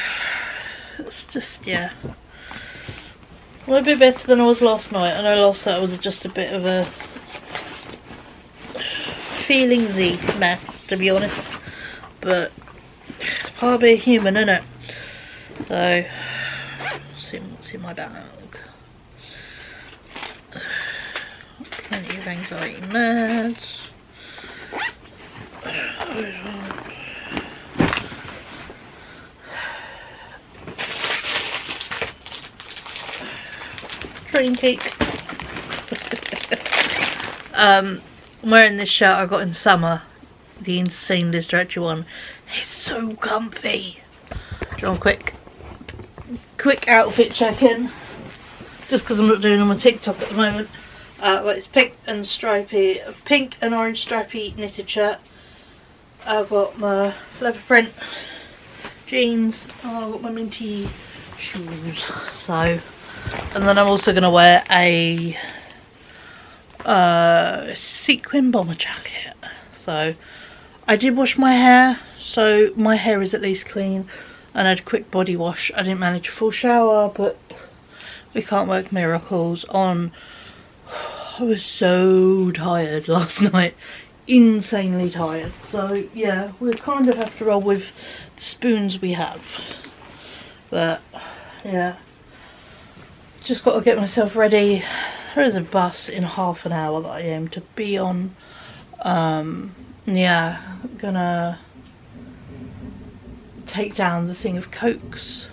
it's just, yeah. Well, a bit better than I was last night. I know last night was just a bit of a feelingsy mess, to be honest. But it's part of being human, isn't it? So, see what's in my bag. Plenty of anxiety meds. Train cake. I'm wearing this shirt I got in summer, the insanely stretchy one. It's so comfy. Do you want a quick outfit check-in? Just because I'm not doing it on my TikTok at the moment. Well, it's pink and orange stripy knitted shirt. I've got my leopard print jeans. I've got my minty shoes. So, and then I'm also going to wear a sequin bomber jacket. So, I did wash my hair, so my hair is at least clean. And I had a quick body wash. I didn't manage a full shower, but we can't work miracles on. I was so tired last night, insanely tired. So yeah, we kind of have to roll with the spoons we have. But yeah, just got to get myself ready. There is a bus in half an hour that I aim to be on. Yeah, gonna take down the thing of Cokes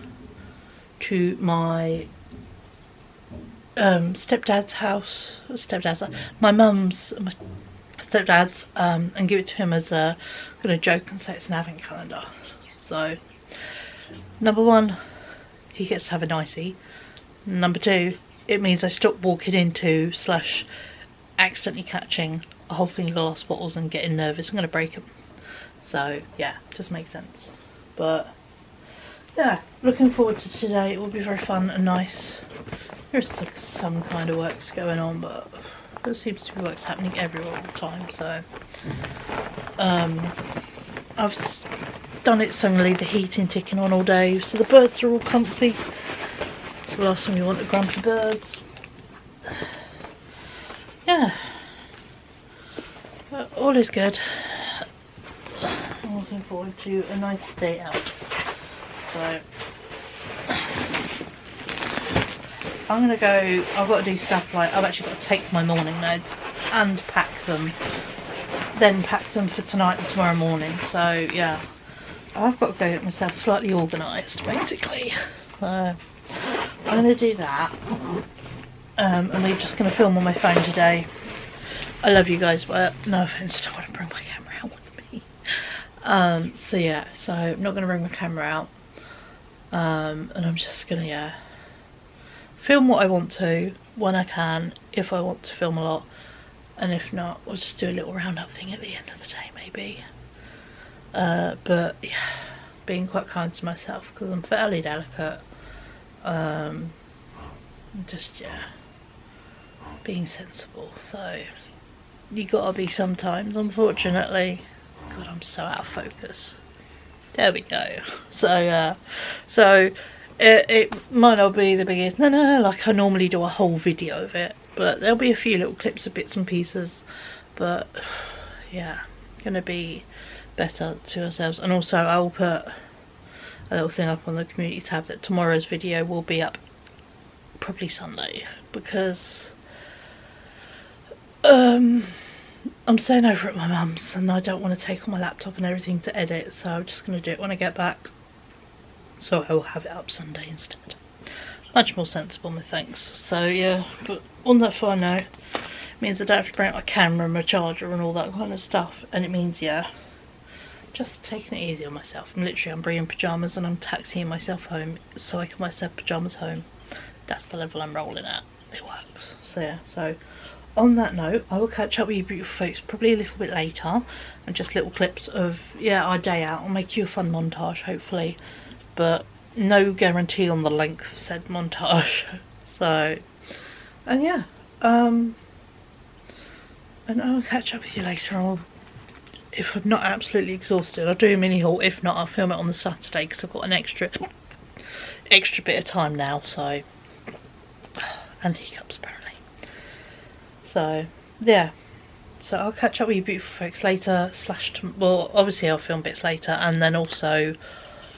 to my stepdad's house, my stepdad's, and give it to him as a, I'm gonna joke and say it's an advent calendar. So number one, he gets to have a nicey. Number two, it means I stop walking into / accidentally catching a whole thing of glass bottles and getting nervous. I'm gonna break them. So yeah, just makes sense. But yeah, looking forward to today. It will be very fun and nice. There's like some kind of works going on, but there seems to be works happening everywhere all the time. So I've done it so I'm gonna leave the heating ticking on all day, so the birds are all comfy. It's the last time you want the grumpy birds. Yeah, but all is good. I'm looking forward to a nice day out. So I'm gonna go, I've got to do stuff like, I've actually got to take my morning meds and pack them, then pack them for tonight and tomorrow morning. So yeah, I've got to go get myself slightly organised basically. So I'm gonna do that, and we're just gonna film on my phone today. I love you guys, but no offence, I don't want to bring my camera out with me. So yeah, so I'm not gonna bring my camera out, and I'm just gonna, yeah, film what I want to, when I can, if I want to film a lot, and if not, we'll just do a little roundup thing at the end of the day maybe. But yeah, being quite kind to myself because I'm fairly delicate. Just, yeah, being sensible. So you gotta be sometimes, unfortunately. God, I'm so out of focus. There we go. So it might not be the biggest, no, like I normally do a whole video of it, but there'll be a few little clips of bits and pieces. But yeah, gonna be better to ourselves. And also I'll put a little thing up on the community tab that tomorrow's video will be up probably Sunday, because I'm staying over at my mum's and I don't want to take on my laptop and everything to edit, so I'm just going to do it when I get back. So I will have it up Sunday instead. Much more sensible, methinks. So yeah, but on that fine note, it means I don't have to bring out my camera and my charger and all that kind of stuff, and it means, yeah, just taking it easy on myself. I'm bringing pyjamas and I'm taxiing myself home so I can wear said pyjamas home. That's the level I'm rolling at. It works. So yeah, so on that note, I will catch up with you beautiful folks probably a little bit later, and just little clips of, yeah, our day out. I'll make you a fun montage hopefully, but no guarantee on the length of said montage. So, and yeah, and I'll catch up with you later on. If I'm not absolutely exhausted, I'll do a mini haul. If not, I'll film it on the Saturday because I've got an extra bit of time now. So, and hiccups apparently. So yeah, so I'll catch up with you beautiful folks later. Well, obviously I'll film bits later, and then also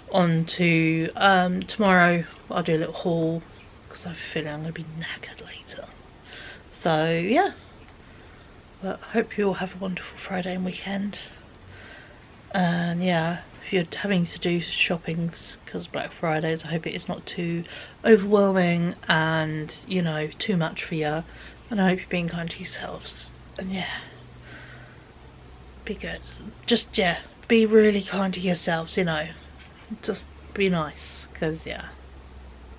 on to tomorrow I'll do a little haul because I have a feeling I'm going to be knackered later. So yeah. But I hope you all have a wonderful Friday and weekend. And yeah, if you're having to do shopping because Black Fridays, I hope it is not too overwhelming and, you know, too much for you. And I hope you're being kind to yourselves. And yeah, be good. Just, yeah, be really kind to yourselves, you know. Just be nice, because yeah,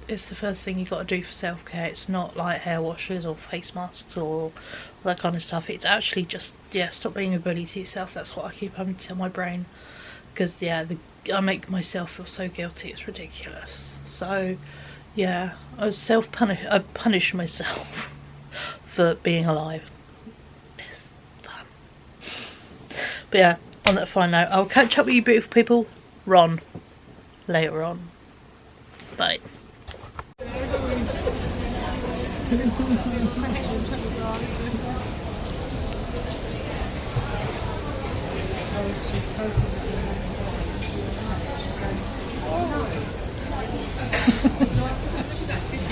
it's the first thing you've got to do for self-care. It's not like hair washes or face masks or that kind of stuff. It's actually just, yeah, stop being a bully to yourself. That's what I keep having to tell my brain, because yeah, I make myself feel so guilty, it's ridiculous. So yeah, I punish myself for being alive. It's fun. But yeah, on that fine note, I'll catch up with you beautiful people later on. Bye.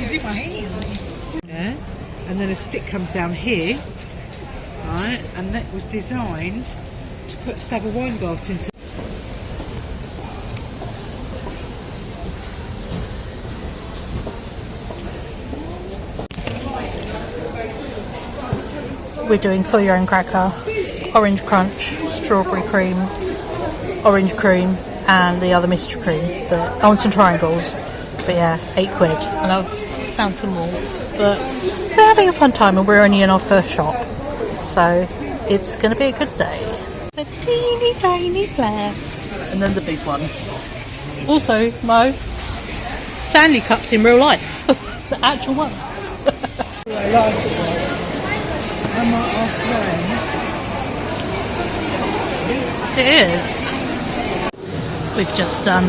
Is it my hand? Yeah, and then a stick comes down here, right? And that was designed to stab a wine glass into. we're doing for your own cracker, orange crunch, strawberry cream, orange cream, and the other mystery cream. But I want some triangles. But yeah, £8, and I've found some more. But we're having a fun time, and we're only in our first shop, so it's going to be a good day. A teeny tiny flask, and then the big one. Also, Mo, Stanley cups in real life, the actual ones. I like it was. I might ask Ryan. It is. We've just done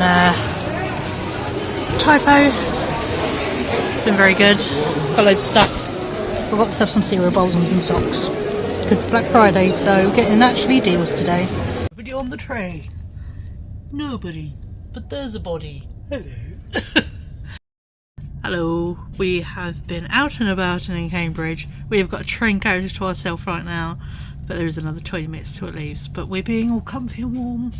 typo. It's been very good. Got loads of stuff. I've got myself some cereal bowls and some socks. Because it's Black Friday, so we're getting actually deals today. Nobody on the train. Nobody. But there's a body. Hello. Hello. We have been out and about and in Cambridge. We have got a train carriage to ourselves right now. But there is another 20 minutes till it leaves. But we're being all comfy and warm.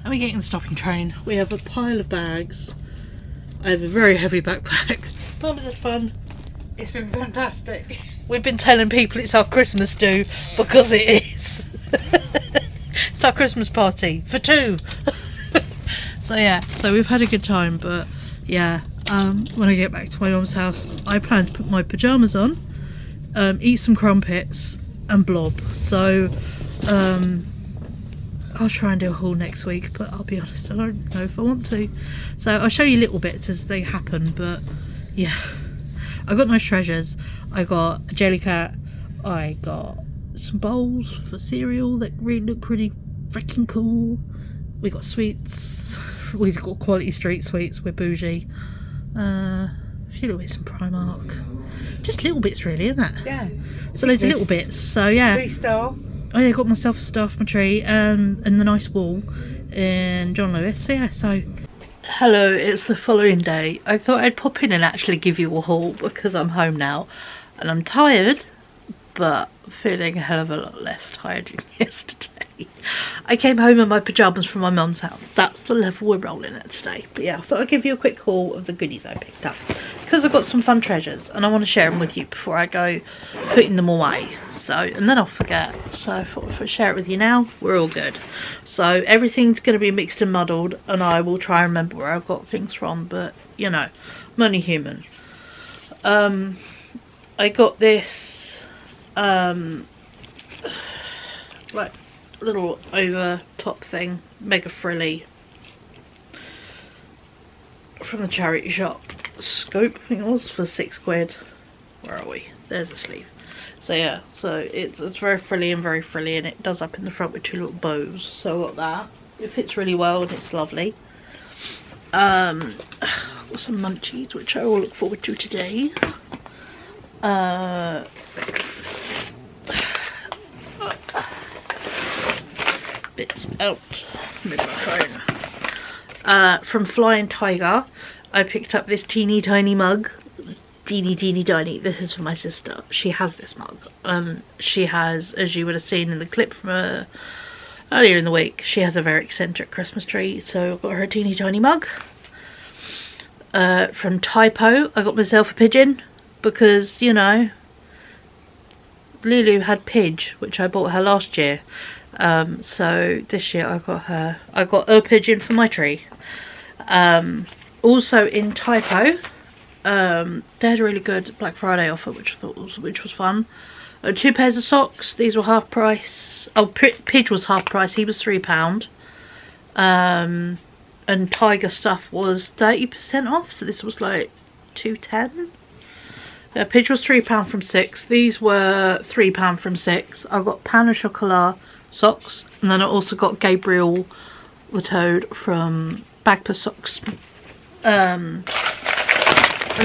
And we're getting the stopping train. We have a pile of bags. I have a very heavy backpack. Mum, has had fun? It's been fantastic. We've been telling people it's our Christmas do because it is. It's our Christmas party for two. So yeah, so we've had a good time, but yeah, when I get back to my mum's house, I plan to put my pyjamas on, eat some crumpets and blob. So I'll try and do a haul next week, but I'll be honest, I don't know if I want to. So I'll show you little bits as they happen, but yeah. I got nice treasures. I got a jelly cat. I got some bowls for cereal that really look really freaking cool. We got sweets. We've got quality street sweets. We're bougie. A few little bits in Primark. Just little bits really, isn't it? Yeah. So loads of little bits. So yeah. 3-star. Oh yeah, got myself a star for my tree and the nice wall in John Lewis. So yeah, so hello, it's the following day. I thought I'd pop in and actually give you a haul because I'm home now and I'm tired, but feeling a hell of a lot less tired than yesterday. I came home in my pyjamas from my mum's house. That's the level we're rolling at today. But yeah, I thought I'd give you a quick haul of the goodies I picked up because I've got some fun treasures and I want to share them with you before I go putting them away. So, and then I'll forget. So I thought if I share it with you now, we're all good. So everything's going to be mixed and muddled and I will try and remember where I've got things from, but you know, I'm only human. I got this like little over top thing, mega frilly, from the charity shop. Scope, I think it was, for £6. Where are we? There's the sleeve. So yeah, so it's very frilly and it does up in the front with two little bows. So I got that. It fits really well and it's lovely. I've got some munchies which I will look forward to today. Bits out with my phone. From Flying Tiger, I picked up this teeny tiny mug. Teeny tiny. This is for my sister. She has this mug. She has, as you would have seen in the clip from earlier in the week, she has a very eccentric Christmas tree. So I got her a teeny tiny mug. From Typo, I got myself a pigeon because, you know, Lulu had Pidge, which I bought her last year. So this year I got a pigeon for my tree. Also in Typo, they had a really good Black Friday offer, which was fun. 2 pairs of socks. These were half price. Oh, Pidge was half price. He was £3. And Tiger stuff was 30% off. So this was like £2.10. Pidge was £3 from 6. These were £3 from 6. I got Pain au Chocolat socks, and then I also got Gabriel the Toad from Bagpa Socks. And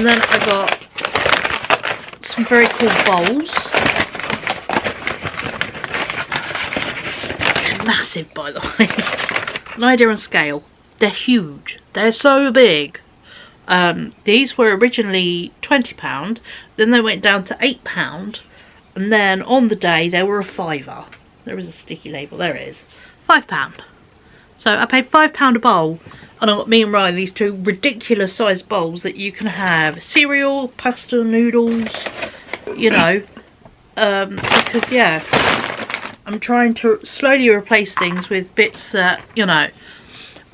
then I got some very cool bowls. They're massive, by the way. An idea on scale. They're huge. They're so big. These were originally £20, then they went down to £8, and then on the day they were a £5. There is a sticky label, there it is. £5. So I paid £5 a bowl, and I got me and Ryan these two ridiculous sized bowls that you can have cereal, pasta, noodles, you know, because yeah, I'm trying to slowly replace things with bits that, you know,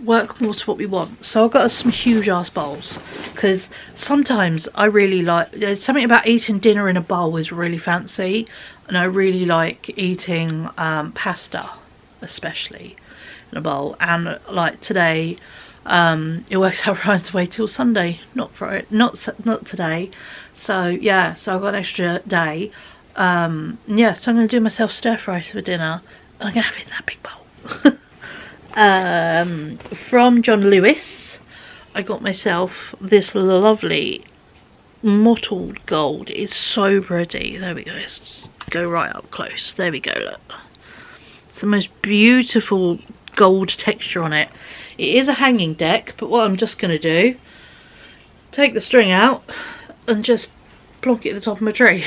work more to what we want. So I've got us some huge ass bowls, because sometimes I really like, there's something about eating dinner in a bowl is really fancy, and I really like eating pasta especially in a bowl. And like today, it works out right to wait till Sunday, not today. So yeah, so I've got an extra day. Yeah, so I'm going to do myself stir fry for dinner. I'm going to have it in that big bowl. From John Lewis, I got myself this lovely mottled gold. It's so pretty. There we go. Let's go right up close. There we go, look. It's the most beautiful gold texture on it. It is a hanging deck, but what I'm just going to do, take the string out and just plonk it at the top of my tree.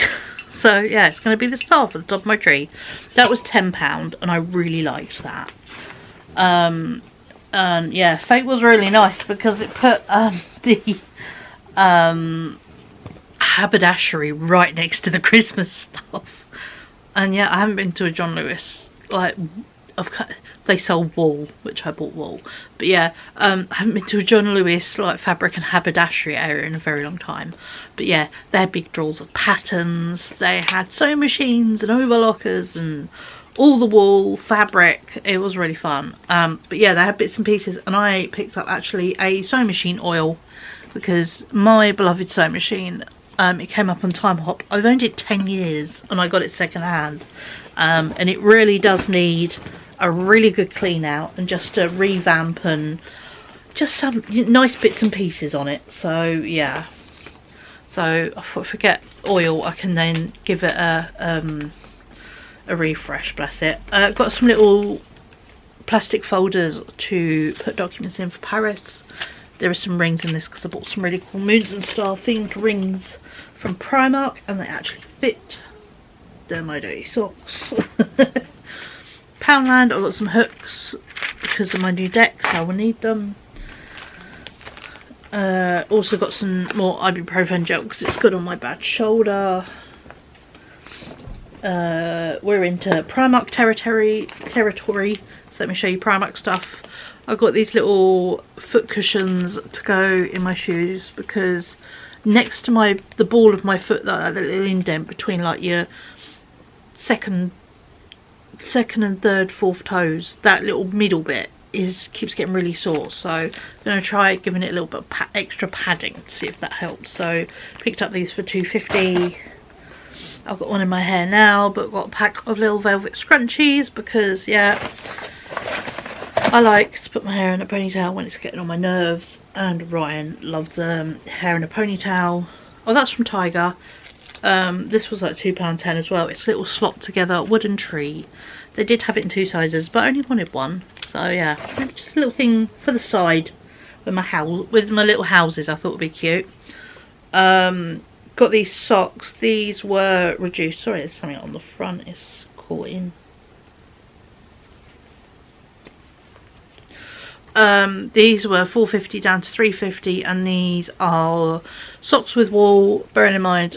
So yeah, it's going to be the star for the top of my tree. That was £10 and I really liked that. And yeah, Fate was really nice because it put the haberdashery right next to the Christmas stuff. And yeah, I haven't been to a John Lewis, like, they sell wool, which I bought wool, but yeah, I haven't been to a John Lewis like fabric and haberdashery area in a very long time. But yeah, they had big drawers of patterns, they had sewing machines and overlockers and all the wool, fabric. It was really fun. But yeah, they had bits and pieces, and I picked up actually a sewing machine oil, because my beloved sewing machine, it came up on Time Hop. I've owned it 10 years and I got it second hand, and it really does need a really good clean out and just a revamp and just some nice bits and pieces on it. So yeah, so if I forget oil, I can then give it a refresh, bless it. Got some little plastic folders to put documents in for Paris. There are some rings in this because I bought some really cool Moons and Star themed rings from Primark, and they actually fit. They're my dirty socks. Poundland, I've got some hooks because of my new decks, I will need them. Also got some more ibuprofen gel because it's good on my bad shoulder. We're into Primark territory, so let me show you Primark stuff. I've got these little foot cushions to go in my shoes, because next to the ball of my foot, that little indent between like your second and third, fourth toes, that little middle bit keeps getting really sore. So I'm going to try giving it a little bit of extra padding to see if that helps. So picked up these for £2.50. I've got one in my hair now, but got a pack of little velvet scrunchies because yeah, I like to put my hair in a ponytail when it's getting on my nerves, and Ryan loves hair in a ponytail. Oh, that's from Tiger. This was like £2.10 as well. It's a little slot together wooden tree. They did have it in 2 sizes, but I only wanted one. So yeah, just a little thing for the side with my little houses. I thought would be cute. Got these socks. These were reduced. Sorry, there's something on the front. It's caught in. These were $4.50 down to $3.50, and these are socks with wool. Bearing in mind,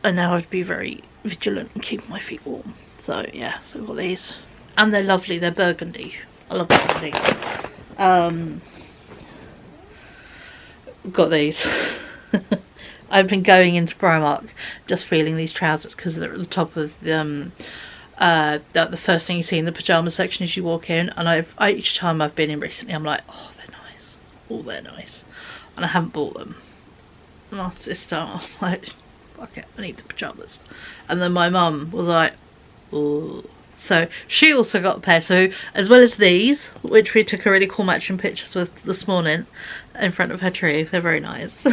I now have to be very vigilant and keep my feet warm. So yeah, so I've got these, and they're lovely. They're burgundy. I love burgundy. Got these. I've been going into Primark just feeling these trousers because they're at the top of the first thing you see in the pyjama section as you walk in, and each time I've been in recently I'm like, oh, they're nice, oh, they're nice, and I haven't bought them. And after this time I'm like, fuck it, I need the pyjamas. And then my mum was like, oh, so she also got a pair. So as well as these, which we took a really cool matching pictures with this morning in front of her tree, they're very nice.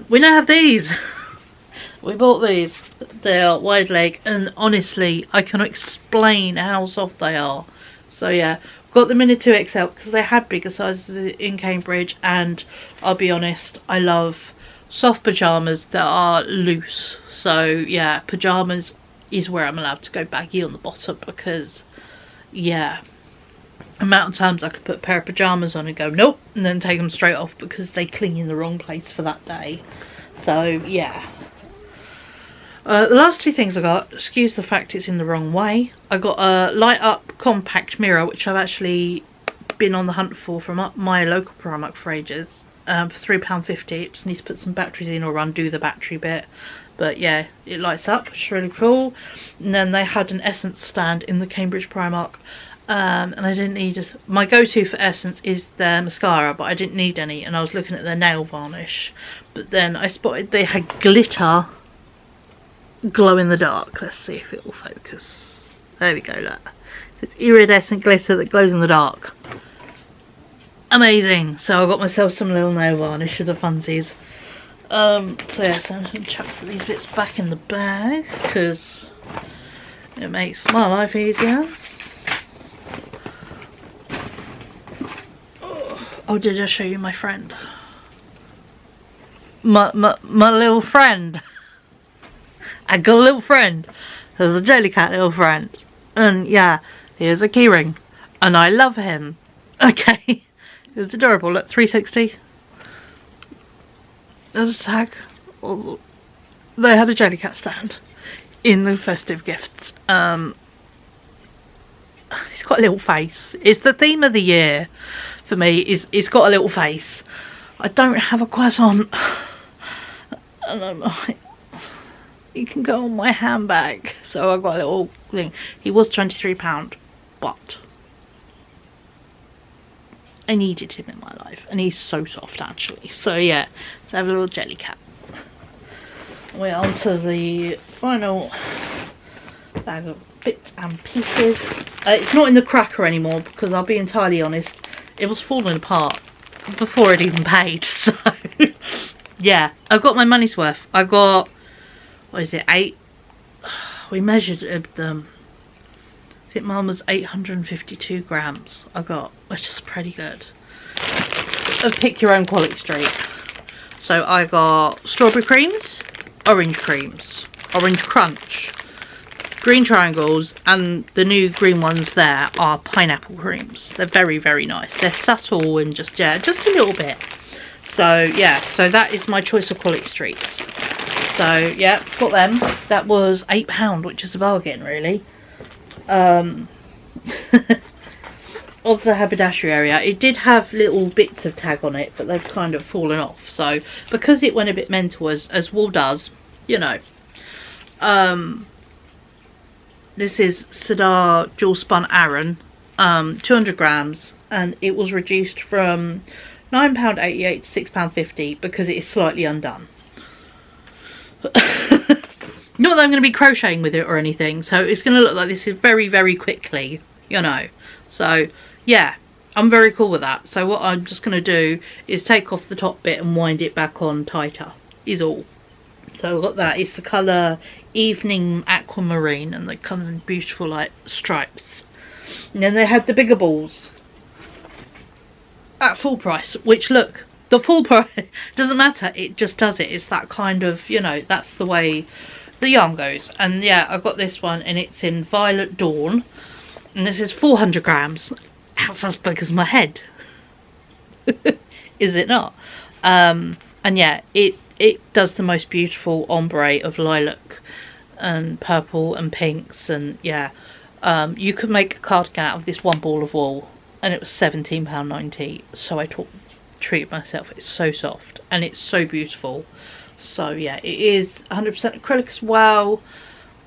We now have these. We bought these. They are wide leg, and honestly I cannot explain how soft they are. So yeah, got them in a 2XL because they had bigger sizes in Cambridge, and I'll be honest, I love soft pyjamas that are loose. So yeah, pyjamas is where I'm allowed to go baggy on the bottom, because yeah, amount of times I could put a pair of pyjamas on and go nope, and then take them straight off because they cling in the wrong place for that day. So yeah, The last two things I got, excuse the fact it's in the wrong way. I got a light up compact mirror, which I've actually been on the hunt for from my local Primark for ages, for £3.50. It just needs to put some batteries in or undo the battery bit. But yeah, it lights up, it's really cool. And then they had an Essence stand in the Cambridge Primark. And I didn't need my go-to for Essence is their mascara, but I didn't need any, and I was looking at their nail varnish, but then I spotted they had glitter glow in the dark. Let's see if it will focus. There we go, look. It's iridescent glitter that glows in the dark. Amazing. So I got myself some little nail varnish for the funsies. So yeah, so I'm going to chuck these bits back in the bag because it makes my life easier. Oh, did I show you my friend? My little friend. I got a little friend. There's a Jellycat little friend. And yeah, here's a keyring. And I love him. Okay. It's adorable. Look, 360. There's a tag. They had a Jellycat stand in the festive gifts. He's got a little face. It's the theme of the year for me. It's got a little face. I don't have a croissant. And I'm like, you can go on my handbag. So I got a little thing. He was £23, but I needed him in my life, and he's so soft actually. So yeah, let's have a little Jellycat. We're on to the final bag of bits and pieces. It's not in the cracker anymore because I'll be entirely honest, it was falling apart before it even paid. So yeah, I got my money's worth. I got, what is it, 8? We measured them. I think mine was 852 grams I got, which is pretty good. Pick your own quality street. So I got strawberry creams, orange crunch, green triangles, and the new green ones there are pineapple creams. They're very, very nice. They're subtle and just, yeah, just a little bit. So yeah, so that is my choice of quality streets. So yeah, got them. That was £8, which is a bargain really. Of the haberdashery area. It did have little bits of tag on it, but they've kind of fallen off. So because it went a bit mental, as wool does, you know. This is Sidar Jewel Spun Aran, 200 grams, and it was reduced from £9.88 to £6.50 because it is slightly undone. Not that I'm going to be crocheting with it or anything, so it's going to look like this is very, very quickly, you know. So yeah, I'm very cool with that. So what I'm just going to do is take off the top bit and wind it back on tighter, is all. So I've got that. It's the colour Evening Aquamarine, and it comes in beautiful like stripes. And then they had the bigger balls at full price, which look, the full price doesn't matter, it just does it. It's that kind of, you know, that's the way the yarn goes. And yeah, I got this one and it's in Violet Dawn, and this is 400 grams. That's as big as my head. Is it not? And yeah, it does the most beautiful ombre of lilac and purple and pinks, and yeah, you could make a cardigan out of this one ball of wool, and it was £17.90. So I treated myself. It's so soft and it's so beautiful. So yeah, it is 100% acrylic as well,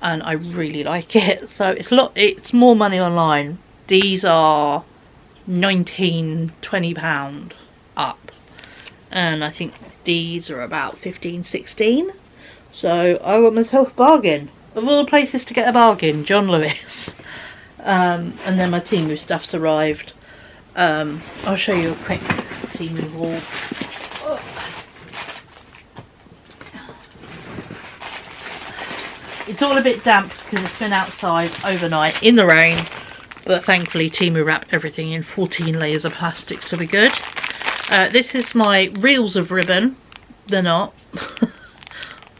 and I really like it. So it's more money online. These are £19–20 up, and I think these are about 15–16. So I got myself a bargain. Of all the places to get a bargain, John Lewis. And then my Temu stuff's arrived. I'll show you a quick Temu haul. It's all a bit damp because it's been outside overnight in the rain, but thankfully Temu wrapped everything in 14 layers of plastic, so we're good. This is my reels of ribbon. They're not.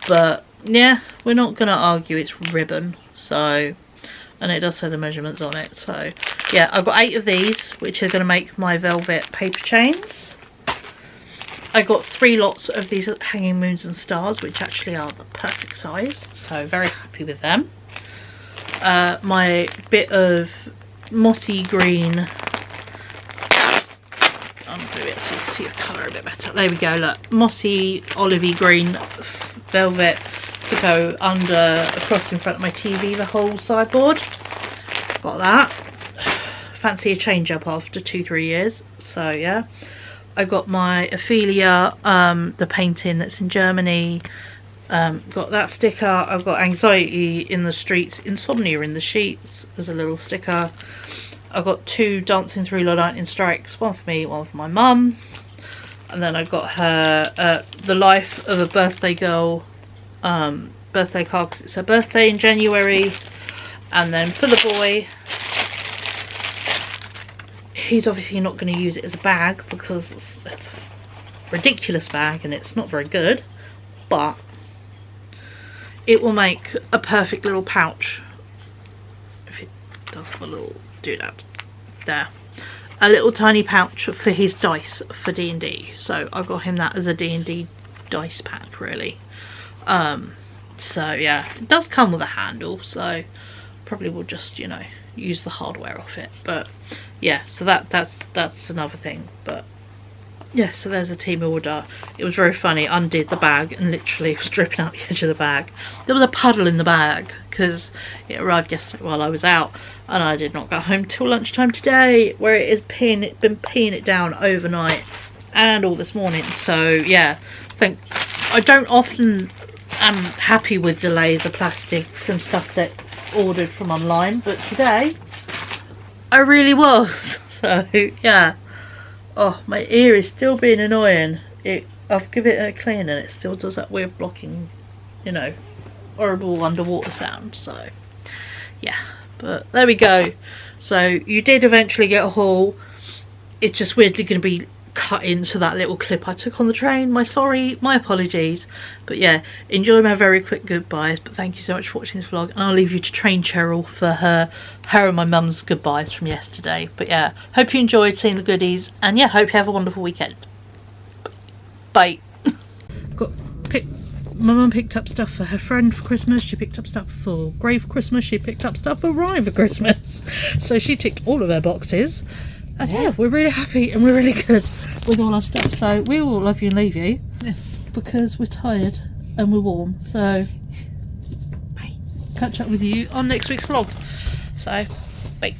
But yeah, we're not going to argue, it's ribbon. So, and it does say the measurements on it. So yeah, I've got 8 of these, which are going to make my velvet paper chains. I got 3 lots of these hanging moons and stars, which actually are the perfect size, so very happy with them. My bit of mossy green, undo it so you can see the colour a bit better. There we go, look, mossy olivey green velvet to go under, across in front of my TV, the whole sideboard. Got that. Fancy a change up after 2-3 years, so yeah. I got my Ophelia, the painting that's in Germany. Got that sticker. I've got Anxiety in the Streets, Insomnia in the Sheets as a little sticker. I've got 2 Dancing Through Lightning Strikes, one for me, one for my mum. And then I've got her The Life of a Birthday Girl birthday card, because it's her birthday in January. And then for the boy, he's obviously not going to use it as a bag because it's a ridiculous bag and it's not very good, but it will make a perfect little pouch if it does the little doodad there, a little tiny pouch for his dice for D&D. So I got him that as a D&D dice pack, really. So yeah, it does come with a handle, so probably will just, you know, use the hardware off it. But yeah, so that's another thing. But yeah, so there's a team order. It was very funny. Undid the bag and literally was dripping out the edge of the bag. There was a puddle in the bag because it arrived yesterday while I was out, and I did not go home till lunchtime today, where it is been peeing it down overnight and all this morning. So yeah, I don't often am happy with delays of plastic from stuff that's ordered from online, but today I really was. So yeah. Oh, my ear is still being annoying. I've given it a clean and it still does that weird blocking, you know, horrible underwater sound. So yeah, but there we go. So you did eventually get a haul. It's just weirdly going to be cut into that little clip I took on the train. My apologies. But yeah, enjoy my very quick goodbyes. But thank you so much for watching this vlog, and I'll leave you to train Cheryl for her and my mum's goodbyes from yesterday. But yeah, hope you enjoyed seeing the goodies, and yeah, hope you have a wonderful weekend. Bye. My mum picked up stuff for her friend for Christmas. She picked up stuff for Gray for Christmas. She picked up stuff for Ryan for Christmas. So she ticked all of her boxes. And yeah, we're really happy and we're really good with all our stuff. So we will love you and leave you. Yes. Because we're tired and we're warm. So bye. Catch up with you on next week's vlog. So bye.